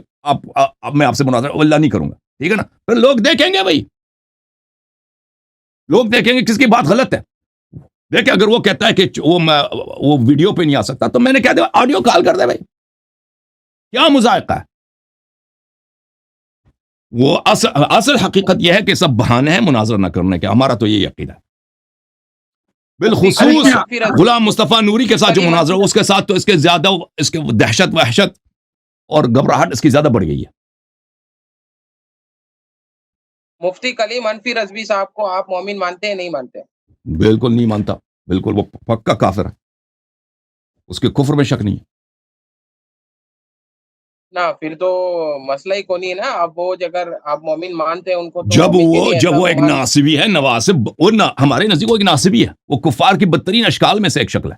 میں آپ سے مناظرہ اللہ نہیں کروں گا, ٹھیک ہے نا, پھر لوگ دیکھیں گے بھائی, لوگ دیکھیں گے کس کی بات غلط ہے. دیکھیں اگر وہ کہتا ہے کہ وہ ویڈیو پہ نہیں آ سکتا تو میں نے کہہ دیا آڈیو کال کر دے بھائی, کیا مذائقہ ہے. وہ اصل حقیقت یہ ہے کہ سب بہانے ہیں مناظرہ نہ کرنے کے, ہمارا تو یہ عقیدہ ہے. بالخصوص غلام مصطفیٰ نوری کے ساتھ جو مناظرہ اس کے ساتھ تو اس کے زیادہ اس کے دہشت وحشت اور گھبراہٹ اس کی زیادہ بڑھ گئی ہے. مفتی کلیم انفی رضوی صاحب کو آپ مومن مانتے ہیں نہیں مانتے؟ بالکل نہیں مانتا, بالکل, وہ پکا کافر ہے, اس کے کفر میں شک نہیں ہے. نہ پھر تو مسئلہ ہی کونی ہے نا, اب وہ اگر آپ مومن مانتے ہیں ان کو تو جب وہ ایک ناصبی ہے, نواسب, ہمارے نزدیک وہ ایک ناصبی ہے, وہ کفار کی بدترین اشکال میں سے ایک شکل ہے.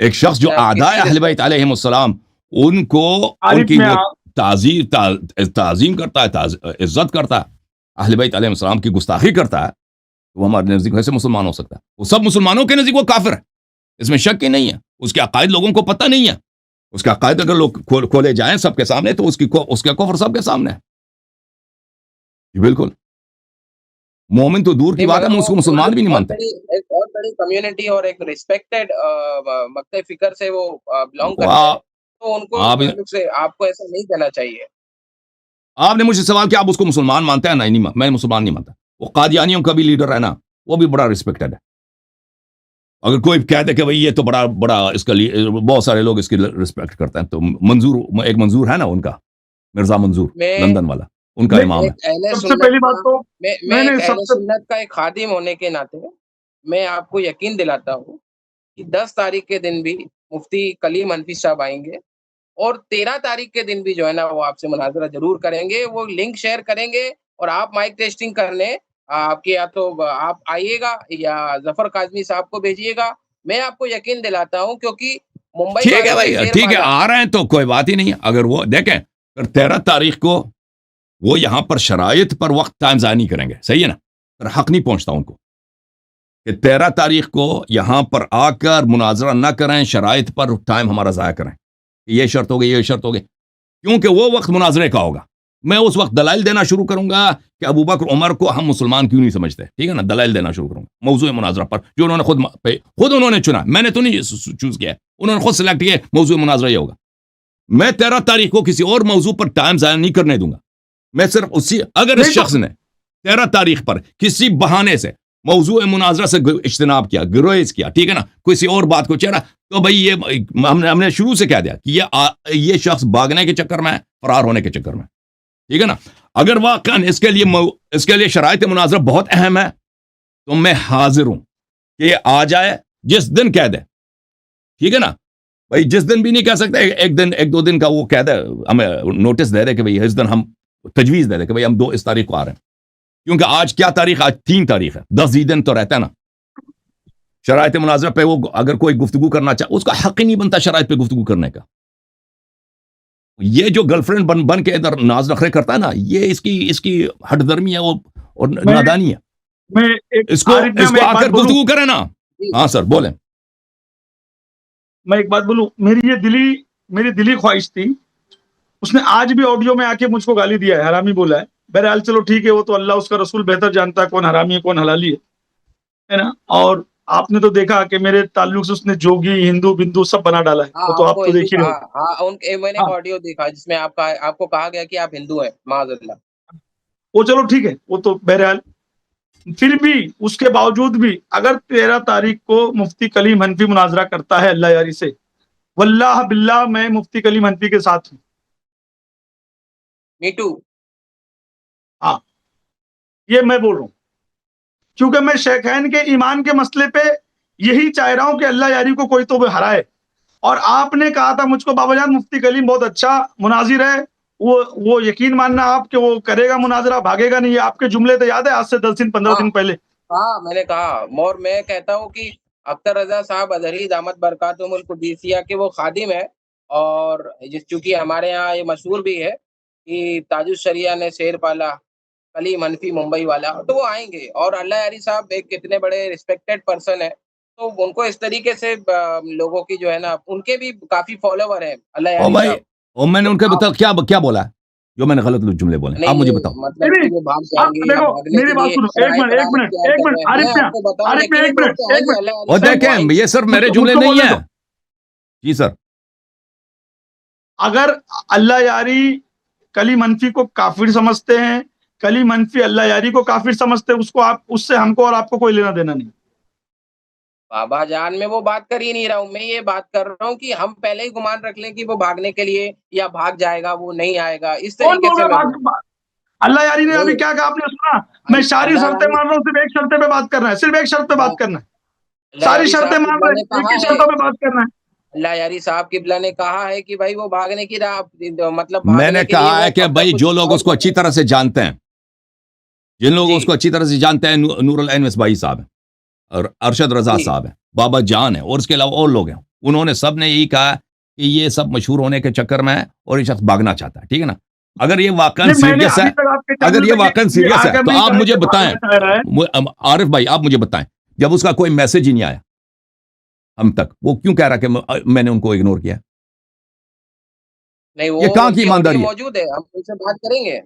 ایک شخص جو اعداء اہل بیت علیہم السلام ان کو ان کی وہ تعظیم کرتا ہے, عزت کرتا ہے, اہل بیت علیہم السلام کی گستاخی کرتا ہے, وہ ہمارے نزدیک ویسے مسلمان ہو سکتا ہے. وہ سب مسلمانوں کے نزدیک وہ کافر ہے, اس میں شک ہی نہیں ہے. اس کے عقائد لوگوں کو پتہ نہیں ہے, اس کے عقائد اگر لوگ کھولے جائیں سب کے سامنے تو اس کا کفر سب کے سامنے ہے. بالکل, مومن تو دور کی بات ہے, ہم اس کو مسلمان بھی نہیں مانتے. ایک بہت بڑی کمیونٹی اور ایک ریسپیکٹڈ مکتب فکر سے وہ بلانگ کرتے ہیں, تو ان کو آپ کو ایسا نہیں کہنا چاہیے. آپ نے مجھ سے سوال کیا آپ اس کو مسلمان مانتے ہیں؟ نہیں, میں مسلمان نہیں مانتا. وہ قادیانیوں کا بھی لیڈر ہے نا, وہ بھی بڑا ریسپیکٹڈ ہے. اگر کوئی کہہ دے کہ بھئی یہ تو بڑا اس کا بہت سارے لوگ اس کی رسپیکٹ کرتے ہیں, تو ایک منظور ہے نا ان کا, مرزا منظور لندن والا, ان کا امام ہے. سب سے پہلی بات تو میں اہل سنت کا ایک خادم ہونے کے ناطے میں آپ کو یقین دلاتا ہوں کہ 10 تاریخ کے دن بھی مفتی کلیم انفی صاحب آئیں گے, اور 13 تاریخ کے دن بھی جو ہے نا وہ آپ سے مناظرہ ضرور کریں گے. وہ لنک شیئر کریں گے اور آپ مائک ٹیسٹنگ کر لیں, آپ کے یا تو آپ آئیے گا یا ظفر کاظمی صاحب کو بھیجیے گا. میں آپ کو یقین دلاتا ہوں کیونکہ ممبئی, ٹھیک ہے بھائی, ٹھیک ہے, آ رہے ہیں تو کوئی بات ہی نہیں. اگر وہ دیکھیں 13 تاریخ کو وہ یہاں پر شرائط پر وقت ٹائم ضائع نہیں کریں گے, صحیح ہے نا, پر حق نہیں پہنچتا ان کو کہ 13 تاریخ کو یہاں پر آ کر مناظرہ نہ کریں, شرائط پر ٹائم ہمارا ضائع کریں, یہ شرط ہو گئی, یہ شرط ہو گئی, کیونکہ وہ وقت مناظرے کا ہوگا. میں اس وقت دلائل دینا شروع کروں گا کہ ابوبکر عمر کو ہم مسلمان کیوں نہیں سمجھتے, ٹھیک ہے نا, دلائل دینا شروع کروں گا موضوع مناظرہ پر, جو انہوں نے خود انہوں نے چنا, میں نے تو نہیں چوز کیا, انہوں نے خود سلیکٹ کیا موضوع مناظرہ یہ ہوگا. میں 13 تاریخ کو کسی اور موضوع پر ٹائم ضائع نہیں کرنے دوں گا. میں صرف اگر اس شخص نے 13 تاریخ پر کسی بہانے سے موضوع مناظرہ سے اجتناب کیا, گریز کیا, ٹھیک ہے نا, کسی اور بات کو چہرا, تو بھئی یہ ہم نے شروع سے کہہ دیا کہ یہ شخص بھاگنے کے چکر میں ہے, فرار ہونے کے چکر میں, ٹھیک ہے نا. اگر واقعا اس کے لیے شرائط مناظرہ بہت اہم ہے تو میں حاضر ہوں کہ یہ آ جائے جس دن کہہ دے, ٹھیک ہے نا بھائی, جس دن بھی نہیں کہہ سکتے, ایک دو دن کا وہ کہہ دے, ہمیں نوٹس دے دے کہ بھئی اس دن ہم تجویز دے دے کہ بھئی ہم اس تاریخ کو آ رہے ہیں, کیونکہ آج کیا تاریخ, آج 3 تاریخ ہے, 10 دن تو رہتا ہے نا. شرائط مناظرہ پہ وہ اگر کوئی گفتگو کرنا چاہے, اس کا حق ہی نہیں بنتا شرائط پہ گفتگو کرنے کا. یہ جو گرل فرینڈ بن کے ادھر ناز نخرے کرتا ہے نا, یہ اس کی ہٹ درمی ہے وہ, اور نادانی ہے. اس کو آ کر گفتگو کرے نا. ہاں سر بولیں. میں ایک بات بولوں, میری دلی خواہش تھی, اس نے آج بھی آڈیو میں آ کے مجھ کو گالی دیا ہے, حرامی بولا ہے. بہرحال چلو ٹھیک ہے, وہ تو اللہ اس کا رسول بہتر جانتا ہے کون حرامی ہے کون حلالی ہے نا. اور آپ نے تو دیکھا کہ میرے تعلق سے اس نے جوگی, ہندو بندو سب بنا ڈالا ہے, وہ تو آپ تو دیکھ ہی رہے. میں نے آڈیو دیکھا جس میں آپ کو کہا گیا کہ آپ ہندو ہیں, معاذ اللہ. وہ چلو ٹھیک ہے, وہ تو بہرحال پھر بھی اس کے باوجود بھی اگر 13 تاریخ کو مفتی کلیم حنفی مناظرہ کرتا ہے اللہ یاری سے، واللہ باللہ میں مفتی کلیم حنفی کے ساتھ ہوں. Me too. ہاں یہ میں بول رہا ہوں کیونکہ میں شیخین کے ایمان کے مسئلے پہ یہی چاہ رہا ہوں کہ اللہ یاری کو کوئی تو ہرائے. اور آپ نے کہا تھا مجھ کو بابا جان مفتی کلیم بہت اچھا مناظر ہے، وہ یقین ماننا آپ کہ وہ کرے گا مناظرہ، بھاگے گا نہیں. یہ آپ کے جملے تو یاد ہے آج سے 10 دن 15 دن پہلے. ہاں میں نے کہا، اور میں کہتا ہوں کہ اختر رضا صاحب ازہری دامت برکاتہم القدسیہ کے وہ خادم ہے، اور چونکہ ہمارے یہاں یہ مشہور بھی ہے کہ تاج الشریعہ نے شیر پالا کلیم حنفی ممبئی والا، تو وہ آئیں گے. اور اللہ یاری صاحب ایک کتنے بڑے ریسپیکٹڈ پرسن ہے، تو ان کو اس طریقے سے لوگوں کی جو ہے نا، ان کے بھی کافی فالوور ہیں اللہ او یاری بھائی، صاحب. اور میں نے ان کے بتا کیا بولا جو میں نے غلط جملے بولے، آپ نہیں مجھے یہ بتاؤ. مطلب کہ وہ بھاگ جائیں آپ گے یا دیکھو بھاگنے میری کے بات لیے سنو، ایک رائے منٹ ایک برامت منٹ تیار ایک کر منٹ رہے ہیں. عارف میں میاں، آپ کو بتاؤں عارف میاں یقینی ایک طور منٹ پہ آئیں ایک گے منٹ اللہ یاری اور صاحب، وہ آئیں دیکھیں گے. یہ صرف میرے مجھ جملے کو نہیں بولنے ہیں. دو. جی سر. اگر اللہ یاری کلیم حنفی کو کافر سمجھتے ہیں، کلیم حنفی اللہ یاری کو کافر سمجھتے ہیں، اس کو آپ اس سے ہم کو اور آپ کو کوئی لینا دینا نہیں. بابا جان میں وہ بات کر ہی نہیں رہا ہوں، میں یہ بات کر رہا ہوں کہ ہم پہلے ہی گمان رکھ لیں کہ وہ بھاگنے کے لیے یا بھاگ جائے گا، وہ نہیں آئے گا، اس کون طریقے بول سے میں رہا بول ہے اللہ یاری نے ابھی وہ کیا کہا آپ نے سنا؟ میں ساری اللہ شرطیں یاری مان رہا ہوں، صرف ایک شرط پہ بات کرنا ہے، صرف ایک شرط پہ بات کرنا ہے. اللہ ساری یاری شرطیں صاحب مان قبلہ رہے نے ہیں، ایک کہا ہی ہے، شرطوں پہ بات کرنا ہے. اللہ یاری صاحب قبلہ نے کہا ہے کہ بھائی وہ بھاگنے کی راہ، مطلب میں بھاگنے نے کے لیے کہا وہ ہے کہ اپنا بھائی کچھ جو لوگ اس کو کر اچھی رہے طرح سے جانتے ہیں، جن لوگ جی اس کو اچھی طرح سے جانتے ہیں، نور العین مصباحی صاحب ہیں، اور ارشد رضا جی صاحب ہیں، بابا جان ہیں، اور اس کے علاوہ اور لوگ ہیں. انہوں نے سب نے یہی کہا کہ یہ سب مشہور ہونے کے چکر میں ہے اور یہ شخص بھاگنا چاہتا ہے. ٹھیک ہے نا؟ اگر یہ واقعا میں نے سیریس ہے، ابھی تک آپ کے اگر چینل یہ پہ واقعا یہ سیریس آ ہے کر تو نہیں آپ کہا مجھے کہ بتائیں. بھاگنا چاہ رہا ہے. عارف بھائی آپ مجھے بتائیں، جب اس کا کوئی میسج ہی نہیں آیا ہم تک، وہ کیوں کہہ رہا کہ میں نے ان کو اگنور کیا؟ نہیں، وہ یہ کہاں ان کی کی آڈیو ایمانداری ہے؟ موجود ہے، ہم ان سے بات کریں گے.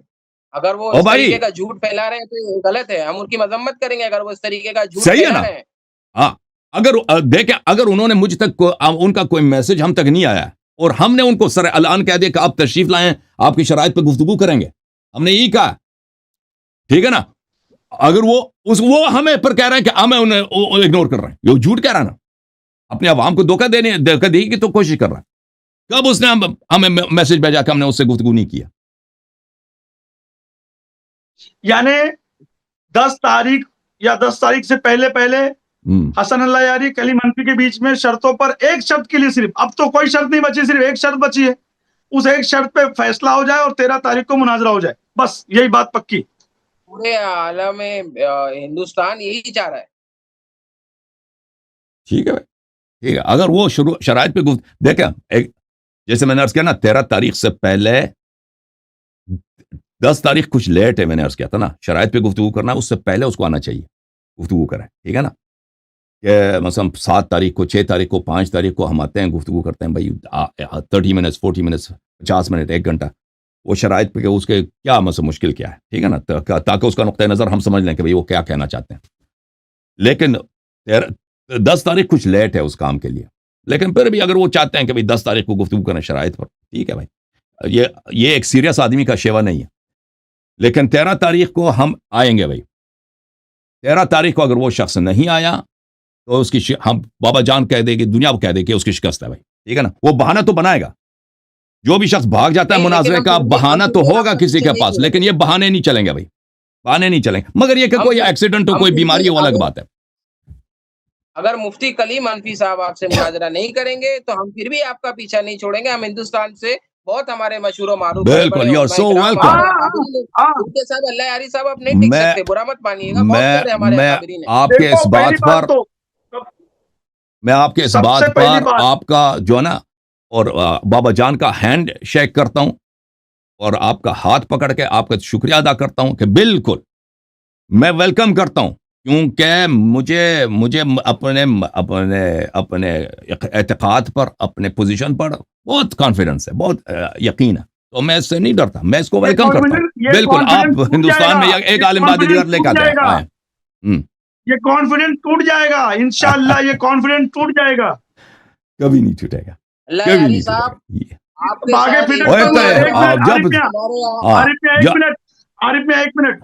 اگر وہ او اس بھائی طریقے کا جھوٹ پھیلا رہے ہیں تو یہ غلط ہے، ہم ان کی مذمت کریں گے اگر وہ اس طریقے کا جھوٹ صحیح ہے پھیلا نا؟ رہے ہیں. ہاں، اگر دیکھیں، اگر انہوں نے مجھ تک ان کا کوئی میسج ہم تک نہیں آیا اور ہم نے ان کو سر اعلان کہہ دیا کہ آپ تشریف لائیں، آپ کی شرائط پہ گفتگو کریں گے، ہم نے یہی کہا. ٹھیک ہے نا؟ اگر وہ ہمیں پر کہہ رہے ہیں کہ ہمیں انہیں اگنور کر رہے ہیں، یہ جھوٹ کہہ رہا ہے نا، اپنے عوام کو دھوکہ دی کی تو کوشش کر رہا ہے. کب اس نے ہمیں میسج بھیجا کہ ہم نے اس سے گفتگو نہیں کیا؟ یعنی 10 تاریخ یا 10 تاریخ سے پہلے حسن اللہ یاری کلیم حنفی کے بیچ میں شرطوں پر ایک شرط کے لیے صرف، اب تو کوئی شرط نہیں بچی، صرف ایک شرط بچی ہے، اس ایک شرط پہ فیصلہ ہو جائے اور 13 تاریخ کو مناظرہ ہو جائے، بس یہی بات پکی. پورے عالم ہندوستان یہی چاہ رہا ہے. ٹھیک ہے بھائی، ٹھیک ہے. اگر وہ شرائط پہ دیکھیں، جیسے میں نے عرض کیا نا، 13 تاریخ سے پہلے 10 تاریخ کچھ لیٹ ہے، میں نے عرض کیا تھا نا، شرائط پہ گفتگو کرنا اس سے پہلے اس کو آنا چاہیے، گفتگو کریں. ٹھیک ہے نا؟ کہ مثلا 7 تاریخ کو، 6 تاریخ کو، 5 تاریخ کو ہم آتے ہیں، گفتگو کرتے ہیں بھائی 30 منٹس 40 منٹس 50 منٹ 1 گھنٹہ، وہ شرائط پہ کہ اس کے کیا مثلا مشکل کیا ہے. ٹھیک ہے نا؟ تاکہ اس کا نقطۂ نظر ہم سمجھ لیں کہ بھائی وہ کیا کہنا چاہتے ہیں. لیکن 10 تاریخ کچھ لیٹ ہے اس کام کے لیے، لیکن پھر بھی اگر وہ چاہتے ہیں کہ بھائی 10 تاریخ کو گفتگو کریں شرائط پر، ٹھیک ہے بھائی. یہ ایک سیریس آدمی کا شیوا نہیں ہے. لیکن 13 تاریخ کو ہم آئیں گے بھائی. 13 تاریخ کو اگر وہ شخص نہیں آیا تو اس کی ہم بابا جان کہہ دے گی، دنیا کو کہہ دے کہ اس کی شکست ہے بھائی. ٹھیک ہے نا؟ وہ بہانہ تو بنائے گا، جو بھی شخص بھاگ جاتا ہے نہیں، لیکن مناظرے ہم کا پھر بھی بہانہ تو ہوگا آپ کا کسی پیچھے کے نہیں پاس، چھوڑیں لیکن گے. یہ بہانے نہیں چلیں گے بھائی، بہانے نہیں چلیں گے. مگر یہ کہ ہم کوئی پھر ایکسیڈنٹ ہو، ہم کوئی پھر بیماری بھی ہو، وہ الگ اگر بات ہے. اگر مفتی کلیم حنفی صاحب آپ سے مناظرہ نہیں کریں گے تو ہم پھر بھی آپ کا پیچھا نہیں چھوڑیں گے. ہم ہندوستان سے بہت ہمارے مشہور و معروف بڑے بالکل، بڑے یو آر علماء سو کرام ویلکم. ہمارے ہاں اکابرین، ہاں ان کے ساتھ اللہ یاری صاحب آپ نہیں ٹک میں سکتے، برا مت مانیے گا، بہت میں پیارے ہمارے میں اکابرین ہیں. آپ کے دیکھو اس پہلی بات بات پر تو میں آپ کے اس سب بات سے پہلی پر بات آپ کا جو ہے نا، اور بابا جان کا ہینڈ شیک کرتا ہوں اور آپ کا ہاتھ پکڑ کے آپ کا شکریہ ادا کرتا ہوں کہ بالکل میں ویلکم کرتا ہوں، کیونکہ مجھے اپنے اپنے اپنے اعتقاد پر، اپنے پوزیشن پر بہت کانفیڈنس ہے، بہت یقین ہے، تو میں اس سے نہیں ڈرتا، میں اس کو ویلکم کرتا ہوں. یہ بالکل، آپ کانفیڈنس ٹوٹ جائے ہندوستان گا، میں ایک یہ عالم بعد دیگر کانفیڈنس لے کے ٹوٹ جائے گا، آئے. یہ کانفیڈنس ٹوٹ جائے گا انشاءاللہ، یہ کانفیڈنس ٹوٹ جائے گا، کبھی نہیں چھوٹے گا، اللہ کبھی یاری نہیں چھوٹے صاحب گا. آپ کے آگے ساتھ پھر ایک اور دم ایک ہمارے منٹ جب یہاں عارف میاں، ہمارے یہاں ہاں عارف میاں ایک منٹ،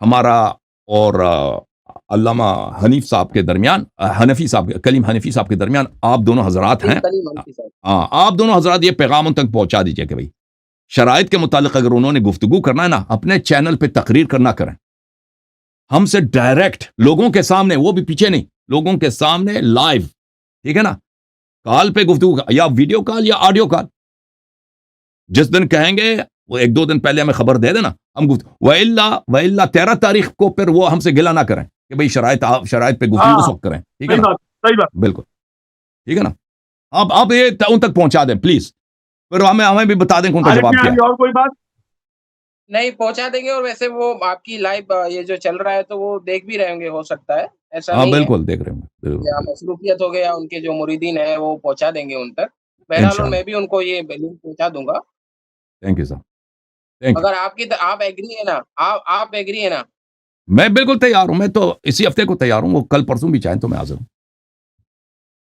ہمارا اور علامہ حنیف صاحب کے درمیان، حنفی صاحب، کلیم حنفی صاحب کے درمیان آپ دونوں حضرات ہیں. کلیم حنفی صاحب. ہاں، آپ دونوں حضرات یہ پیغام ان تک پہنچا دیجئے کہ بھئی شرائط کے متعلق اگر انہوں نے گفتگو کرنا ہے نا، اپنے چینل پہ تقریر کرنا کریں، ہم سے ڈائریکٹ لوگوں کے سامنے، وہ بھی پیچھے نہیں، لوگوں کے سامنے لائیو، ٹھیک ہے نا، کال پہ گفتگو یا ویڈیو کال یا آڈیو کال. جس دن کہیں گے وہ 1-2 دن پہلے ہمیں خبر دے دینا، ہم وَإِلَّا 13 تاریخ کو پھر وہ ہم سے گلہ نہ کریں کہ بھئی شرائط پہ گفتگو اس وقت کریں، ٹھیک ہے نا؟ صحیح بات. بالکل ٹھیک ہے نا. آپ یہ ان تک پہنچا دیں پلیز، پھر ہمیں بھی بتا دیں کہ ان کا جواب کیا ہے. اور کوئی بات نہیں پہنچا دیں گے. اور ویسے وہ آپ کی لائیو یہ جو چل رہا ہے تو وہ دیکھ بھی رہے ہوں گے، ہو سکتا ہے، ایسا ہاں نہیں ہے. بالکل دیکھ رہے ہوں یا مصروفیت ہو گیا، ان کے جو مریدین ہیں وہ پہنچا دیں گے ان تک. بہرحال اور انشاءاللہ. میں بھی ان کو یہ لنک پہنچا دوں گا. Thank you sir, thank you. اگر آپ ایگری ہے نا، آپ ایگری ہے نا. میں بالکل تیار ہوں، میں تو اسی ہفتے کو تیار ہوں، وہ کل پرسوں بھی چاہیں تو میں حاضر ہوں.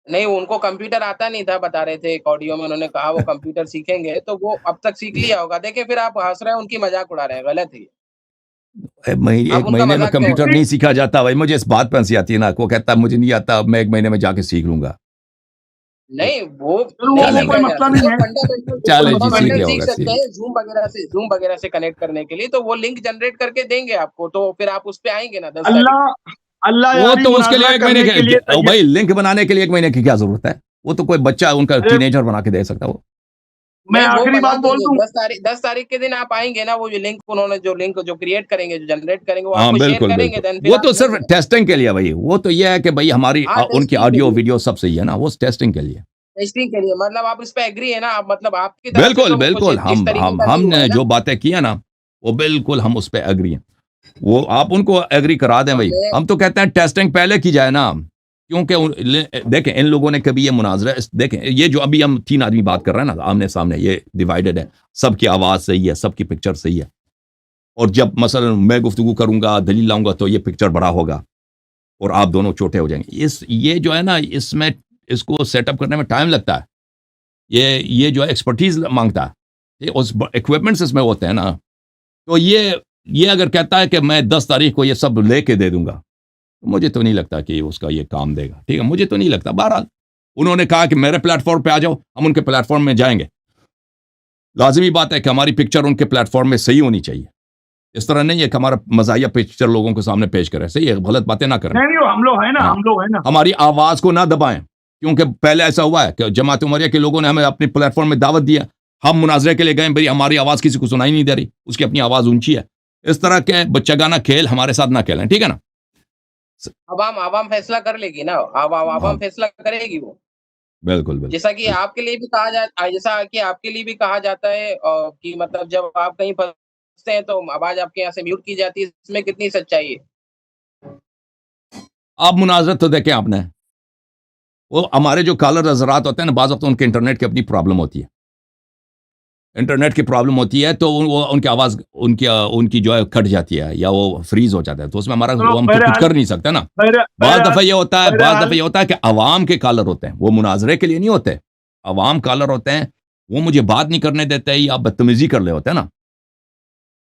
نہیں، ان کو کمپیوٹر آتا نہیں تھا، بتا رہے تھے ایک آڈیو میں، انہوں نے کہا وہ کمپیوٹر سیکھیں گے، تو وہ اب تک سیکھ لیا ہوگا. دیکھیں پھر آپ ہنس رہے ہیں، ان کی مذاق اڑا رہے ہیں، غلط ہے. ایک آپ ان کا مہینے میں مذاق کیوں کمپیوٹر اڑا نہیں سیکھا جاتا بھائی. مجھے اس بات پہ ہنسی آتی ہے نا، وہ کہتا ہے مجھے نہیں آتا، میں 1 مہینے میں جا کے سیکھ لوں گا. نہیں وہ چلو نہیں چلیں وہ کوئی سیکھا بھائی، مسئلہ جاتا. نہیں وہ ہے. چلیں جی، سیکھ فنڈامنٹل لیا سیکھ ہوگا، سکتے ہیں زوم وغیرہ سے کنیکٹ کرنے کے لیے. تو وہ لنک جنریٹ کر کے دیں گے آپ کو، تو پھر آپ اس پہ آئیں گے نا 10 تاریخ. اللہ وہ یاری تو اس کے لیے مناظرہ 1 مہینے کرنے کے لیے کے بھائی، لنک بنانے کے لیے 1 مہینے کی کیا ضرورت ہے؟ وہ تو کوئی بچہ ان کا ارے ٹین ایجر بنا کے دے سکتا ہے. وہ میں نہیں وہ آخری بنا بات دیں بول گے. دوں. 10 تاریخ کے دن آپ آئیں گے نا، وہ جو لنک انہوں نے جو کریٹ کریں گے، جو جنریٹ کریں گے، وہ آپ ہاں کو شیئر بالکل کریں گے. بالکل، دین پھر وہ آپ تو لیں صرف گے. ٹیسٹنگ کے لیے بھائی. وہ تو یہ ہے کہ بھائی ہماری ہاں ان کی ٹیسٹنگ کے آڈیو لیے، ویڈیو سب صحیح ہے نا، وہ ٹیسٹنگ کے لیے. ٹیسٹنگ کے لیے مطلب آپ اس پہ ایگری ہے نا. آپ مطلب آپ کی طرف سے بالکل تو کچھ بالکل، اس طریقے کا ہم نہیں ہوا نے ہے نا. جو باتیں کی ہیں نا، وہ بالکل ہم اس پہ ایگری ہیں. وہ آپ ان کو ایگری کرا دیں اب بھائی. میں ہم تو کہتے ہیں ٹیسٹنگ پہلے کی جائے نا، کیونکہ دیکھیں ان لوگوں نے کبھی یہ مناظرہ، دیکھیں یہ جو ابھی ہم 3 آدمی بات کر رہے ہیں نا آمنے سامنے، یہ ڈیوائیڈڈ ہے، سب کی آواز صحیح ہے، سب کی پکچر صحیح ہے. اور جب مثلا میں گفتگو کروں گا، دلیل لاؤں گا، تو یہ پکچر بڑا ہوگا اور آپ دونوں چھوٹے ہو جائیں گے. یہ جو ہے نا، اس میں اس کو سیٹ اپ کرنے میں ٹائم لگتا ہے. یہ جو ہے ایکسپرٹیز مانگتا ہے. اس اکوپمنٹس اس میں ہوتے ہیں نا. تو یہ اگر کہتا ہے کہ میں 10 تاریخ کو یہ سب لے کے دے دوں گا، مجھے تو نہیں لگتا کہ اس کا یہ کام دے گا. ٹھیک ہے، مجھے تو نہیں لگتا. بہرحال انہوں نے کہا کہ میرے پلیٹ فارم پہ آ جاؤ، ہم ان کے پلیٹ فارم میں جائیں گے. لازمی بات ہے کہ ہماری پکچر ان کے پلیٹ فارم میں صحیح ہونی چاہیے. اس طرح نہیں ہے کہ ہمارا مزاحیہ پکچر لوگوں کے سامنے پیش کریں. صحیح ہے، غلط باتیں نہ کریں. نہیں ہم لوگ ہیں نا، ہاں، ہم لوگ ہیں نا. ہماری آواز کو نہ دبائیں، کیونکہ پہلے ایسا ہوا ہے کہ جماعت عمریہ کے لوگوں نے ہمیں اپنے پلیٹ فارم میں دعوت دیا، ہم مناظرے کے لیے گئے، بھئی ہماری آواز کسی کو سنائی نہیں دے رہی، اس کی اپنی آواز اونچی ہے. اس طرح کے بچہ گانا کھیل ہمارے ساتھ نہ کھیلیں، ٹھیک ہے نا. عوام فیصلہ کر لے گی نا. ہاں عوام فیصلہ کرے گی. وہ بالکل بالکل جیسا کہ آپ کے لیے بھی کہا جاتا، جیسا کہ آپ کے لیے بھی کہا جاتا ہے کہ مطلب جب آپ کہیں پھنستے ہیں تو آواز آپ کے یہاں سے میوٹ کی جاتی ہے. اس میں کتنی سچائی ہے؟ آپ مناظرت تو دیکھیں آپ نے، وہ ہمارے جو کالر حضرات ہوتے ہیں نا، بعض وقت ان کے انٹرنیٹ کی اپنی پرابلم ہوتی ہے. انٹرنیٹ کی پرابلم ہوتی ہے تو وہ ان کی آواز ان کی جو ہے کٹ جاتی ہے یا وہ فریز ہو جاتا ہے. تو اس میں ہمارا ہم تو کچھ کر نہیں سکتے نا. بعض دفعہ یہ ہوتا ہے کہ عوام کے کالر ہوتے ہیں، وہ مناظرے کے لیے نہیں ہوتے. عوام کالر ہوتے ہیں، وہ مجھے بات نہیں کرنے دیتے یا بدتمیزی کر لے ہوتے ہیں نا.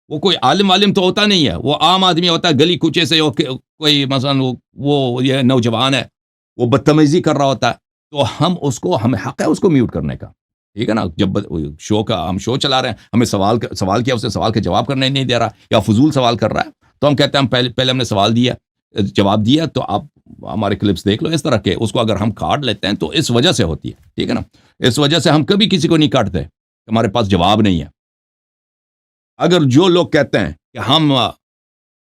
وہ کوئی عالم تو ہوتا نہیں ہے، وہ عام آدمی ہوتا ہے، گلی کوچے سے کوئی مثلا وہ یہ نوجوان ہے، وہ بدتمیزی کر رہا ہوتا ہے. تو ہمیں حق ہے اس کو میوٹ کرنے کا. ٹھیک ہے نا. جب ہم شو چلا رہے ہیں، ہمیں سوال کیا، اسے سوال کے جواب کرنے نہیں دے رہا یا فضول سوال کر رہا ہے، تو ہم کہتے ہیں پہلے ہم نے سوال دیا، جواب دیا، تو آپ ہمارے کلپس دیکھ لو. اس طرح کے اس کو اگر ہم کاٹ لیتے ہیں تو اس وجہ سے ہوتی ہے. ٹھیک ہے نا. اس وجہ سے ہم کبھی کسی کو نہیں کاٹتے، ہمارے پاس جواب نہیں ہے. اگر جو لوگ کہتے ہیں کہ ہم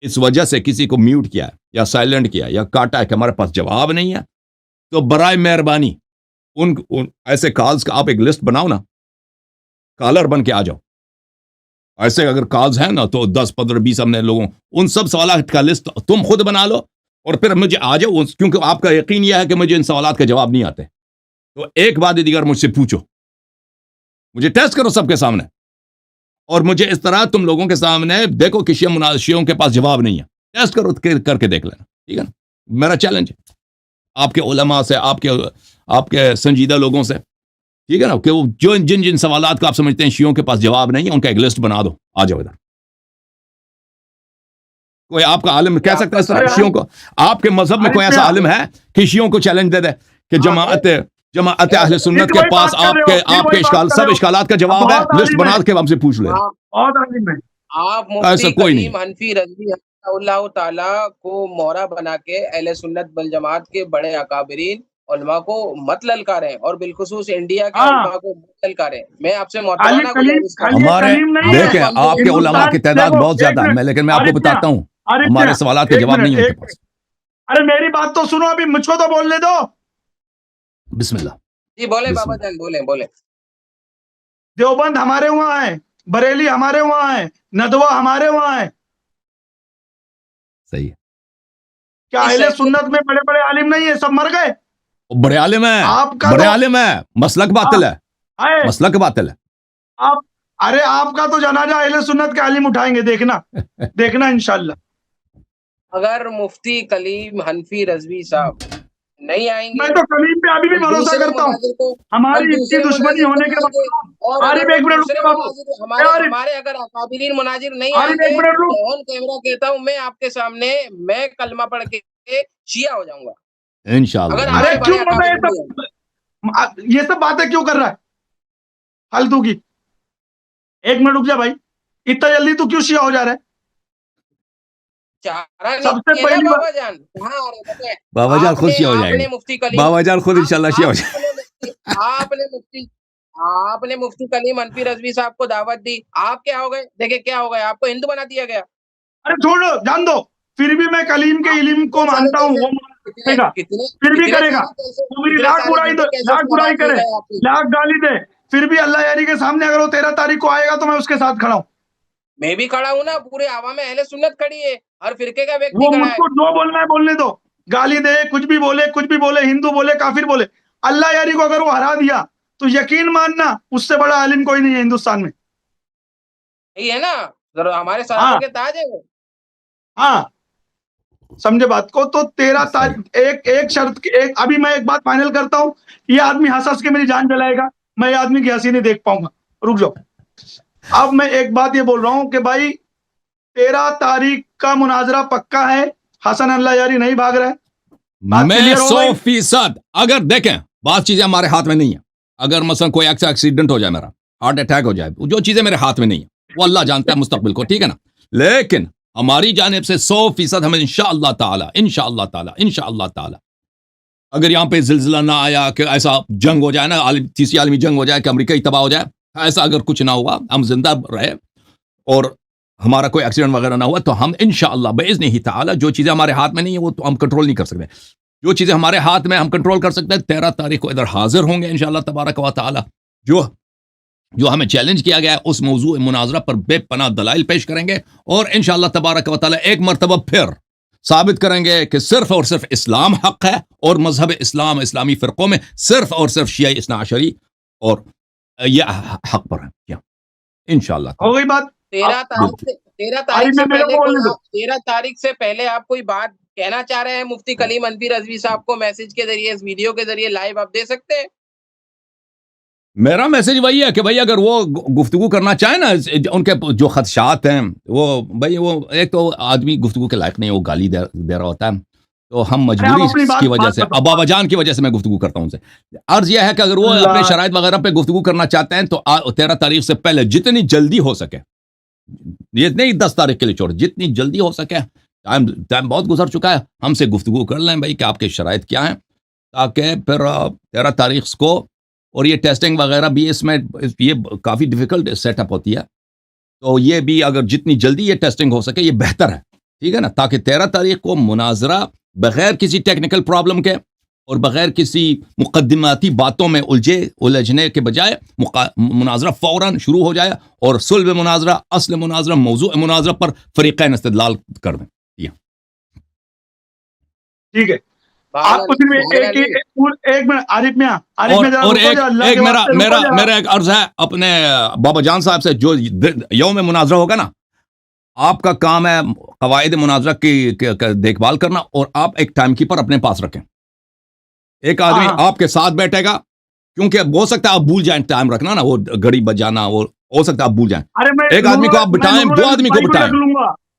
اس وجہ سے کسی کو میوٹ کیا یا سائلنٹ کیا یا کاٹا ہے کہ ہمارے پاس جواب نہیں ہے، تو برائے مہربانی ان ایسے کالز کا آپ ایک لسٹ بناؤ نا، کالر بن کے آ جاؤ. ایسے اگر کالز ہیں نا تو 10 15 20 ہم نے لوگوں، ان سب سوالات کا لسٹ تم خود بنا لو اور پھر مجھے آ جاؤ، کیونکہ آپ کا یقین یہ ہے کہ مجھے ان سوالات کے جواب نہیں آتے. تو ایک بات دیگر مجھ سے پوچھو، مجھے ٹیسٹ کرو سب کے سامنے، اور مجھے اس طرح تم لوگوں کے سامنے دیکھو کہ شیعوں کے پاس جواب نہیں ہے، ٹیسٹ کرو، کر کے دیکھ لینا. ٹھیک ہے نا. میرا چیلنج ہے آپ کے علماء سے، آپ کے سنجیدہ لوگوں سے، ٹھیک ہے نا، کہ وہ جن سوالات کو آپ سمجھتے ہیں شیعوں کے پاس جواب نہیں ہے، ان کا ایک لسٹ بنا دو، آ جاؤ ادھر. کوئی آپ کا عالم کہہ سکتا ہے اس طرح ارے شیعوں کو؟ آپ کے مذہب میں کوئی ایسا عالم ہے کہ شیعوں کو چیلنج دے دے کہ جماعت اہل سنت کے پاس آپ کے سب اشکالات کا جواب ہے، لسٹ بنا کے ہم سے پوچھ لیں. بہت عالم ہے. آپ ایسا مفتی کوئی نہیں. کلیم حنفی رضوی اللہ تعالیٰ کو مورا بنا کے اہل سنت والجماعت کے بڑے اکابرین علماء کو مت للکاریں، اور بالخصوص انڈیا کے علماء کو مت للکاریں. میں آپ سے محترمانہ گزارش کرتا ہوں. ہمارے دیکھیں آپ کے علماء کی تعداد بہت زیادہ ہے، لیکن میں آپ کو بتاتا ہوں ہمارے سوالات کے جواب نہیں ان کے پاس. ارے میری بات تو سنو، ابھی مجھ کو تو بولنے دو. بسم اللہ. جی بولیں بابا جان، بولیں. دیوبند ہمارے وہاں ہے، بریلی ہمارے وہاں ہے، ندوہ ہمارے وہاں ہے. صحیح ہے. کیا اہل سنت میں بڑے بڑے عالم نہیں ہیں؟ سب مر گئے. بڑے عالم ہیں، آپ کا بڑے عالم ہیں، مسلک باطل ہے، مسلک باطل ہے. ارے آپ کا تو جنازہ اہل سنت کے عالم اٹھائیں گے، دیکھنا انشاءاللہ. اگر مفتی کلیم حنفی رضوی صاحب نہیں آئیں گے، میں تو کلیم پہ ابھی بھی بھروسہ کرتا ہوں. ہماری اتنی دشمنی ہونے کے بعد. اور عارف ایک منٹ رک بابو. ہمارے اگر اکابرین مناظر نہیں آئیں گے تو آن کیمرہ کہتا ہوں میں آپ کے سامنے میں کلمہ پڑھ کے شیعہ ہو جاؤں گا انشاءاللہ. ارے کیوں یہ سب باتیں کیوں کر رہا ہے فالتو کی؟ ایک منٹ رک جا بھائی، اتنا جلدی تو کیوں شیعہ ہو جا رہا ہے؟ سب سے پہلی بابا جان کہاں آ رہے ہیں؟ بابا جان خود شیعہ ہو جائیں گے. مفتی کلیم بابا جان خود انشاءاللہ شیعہ ہو جائیں گے. آپ نے مفتی کلیم حنفی رضوی صاحب کو دعوت دی، آپ کیا ہو گئے؟ دیکھیں کیا ہو گئے، آپ کو ہندو بنا دیا گیا. ارے چھوڑو، جان دو. پھر بھی میں کلیم کے علم کو مانتا ہوں، وہ کرے گا، پھر بھی کرے گا. وہ میری لاکھ برائی کرے، لاکھ گالی دے، پھر بھی اللہ یاری کے سامنے اگر وہ 13 تاریخ کو آئے گا تو میں اس کے ساتھ کھڑا ہوں. میں بھی کھڑا ہوں نا، پورے عوام اہل سنت کھڑی ہے، ہر فرقے کا ویکتی وہ کھڑا مجھ ہے. کو جو بولنا ہے بولنے دو، گالی دے، کچھ بھی بولے، ہندو بولے، کافر بولے. اللہ یاری کو اگر وہ ہرا دیا تو یقین ماننا اس سے بڑا عالم کوئی نہیں ہے ہندوستان میں. یہی ہے نا، ذرا ہمارے صحابہ کے تاج ہے وہ. ہاں سمجھے بات کو. تو 13 تاریخ ایک شرط، ابھی میں ایک بات فائنل کرتا ہوں. یہ آدمی ہنس کے میری جان جلائے گا، میں یہ آدمی کی ہنسی نہیں دیکھ پاؤں گا. رک جاؤ. اب میں ایک بات یہ بول رہا ہوں کہ بھائی 13 تاریخ کا مناظرہ پکا ہے، حسن اللہ یاری نہیں بھاگ رہا ہے. میں 100%. اگر دیکھیں بات چیزیں ہمارے ہاتھ میں نہیں ہیں. اگر مثلا کوئی ایکسیڈنٹ ہو جائے، میرا ہارٹ اٹیک ہو جائے، جو چیزیں میرے ہاتھ میں نہیں ہیں وہ اللہ جانتا ہے مستقبل کو، ٹھیک ہے نا. لیکن ہماری جانب سے 100% ہمیں انشاءاللہ تعالی اگر یہاں پہ زلزلہ نہ آیا کہ ایسا جنگ ہو جائے نا، تیسری عالمی جنگ ہو جائے کہ امریکہ ہی تباہ ہو جائے، ایسا اگر کچھ نہ ہوا، ہم زندہ رہے اور ہمارا کوئی ایکسیڈنٹ وغیرہ نہ ہوا، تو ہم انشاءاللہ باذنہ تعالی جو چیزیں ہمارے ہاتھ میں نہیں ہیں وہ تو ہم کنٹرول نہیں کر سکتے. جو چیزیں ہمارے ہاتھ میں ہم کنٹرول کر سکتے ہیں، 13 تاریخ کو ادھر حاضر ہوں گے انشاءاللہ تبارک و تعالی. جو ہمیں چیلنج کیا گیا ہے اس موضوع مناظرہ پر بے پناہ دلائل پیش کریں گے، اور انشاءاللہ تبارک و تعالی ایک مرتبہ پھر ثابت کریں گے کہ صرف اور صرف اسلام حق ہے، اور مذہب اسلام اسلامی فرقوں میں صرف اور صرف شیعہ اثنا عشری اور یہ حق پر ہے. کیا انشاءاللہ ہو گئی بات. 13 تاریخ سے پہلے آپ کوئی بات کہنا چاہ رہے ہیں مفتی کلیم حنفی رضوی صاحب کو میسج کے ذریعے، اس ویڈیو کے ذریعے لائیو آپ دے سکتے ہیں؟ میرا میسج وہی ہے کہ بھائی اگر وہ گفتگو کرنا چاہیں نا، ان کے جو خدشات ہیں وہ بھائی، وہ ایک تو آدمی گفتگو کے لائق نہیں، وہ گالی دے رہا ہوتا ہے، تو ہم مجبوری کی وجہ سے، بابا جان کی وجہ سے میں گفتگو کرتا ہوں ان سے. عرض یہ ہے کہ اگر وہ اپنے شرائط وغیرہ پہ گفتگو کرنا چاہتے ہیں تو 13 تاریخ سے پہلے جتنی جلدی ہو سکے، یہ نہیں 10 تاریخ کے لیے چھوڑ، جتنی جلدی ہو سکے، ٹائم بہت گزر چکا ہے، ہم سے گفتگو کر لیں بھائی کہ آپ کے شرائط کیا ہیں، تاکہ پھر 13 تاریخ کو. اور یہ ٹیسٹنگ وغیرہ بھی اس میں یہ کافی ڈیفیکلٹ سیٹ اپ ہوتی ہے، تو یہ بھی اگر جتنی جلدی یہ ٹیسٹنگ ہو سکے یہ بہتر ہے، ٹھیک ہے نا، تاکہ 13 تاریخ کو مناظرہ بغیر کسی ٹیکنیکل پرابلم کے اور بغیر کسی مقدماتی باتوں میں الجھنے کے بجائے مناظرہ فوراً شروع ہو جائے، اور صلب مناظرہ، اصل مناظرہ، موضوع مناظرہ پر فریقین استدلال کر دیں. ٹھیک ہے. آپ کو ایک منٹ عارف میاں، اور ایک میرا ایک عرض ہے اپنے بابا جان صاحب سے، جو یوم مناظرہ ہوگا نا، آپ کا کام ہے قواعد مناظرہ کی دیکھ بھال کرنا، اور آپ ایک ٹائم کیپر اپنے پاس رکھیں. ایک آدمی آپ کے ساتھ بیٹھے گا، کیونکہ ہو سکتا ہے آپ بھول جائیں ٹائم رکھنا نا، وہ گھڑی بجانا، وہ ہو سکتا ہے آپ بھول جائیں. ایک آدمی کو آپ بٹھائیں، 2 آدمی کو بٹھائیں.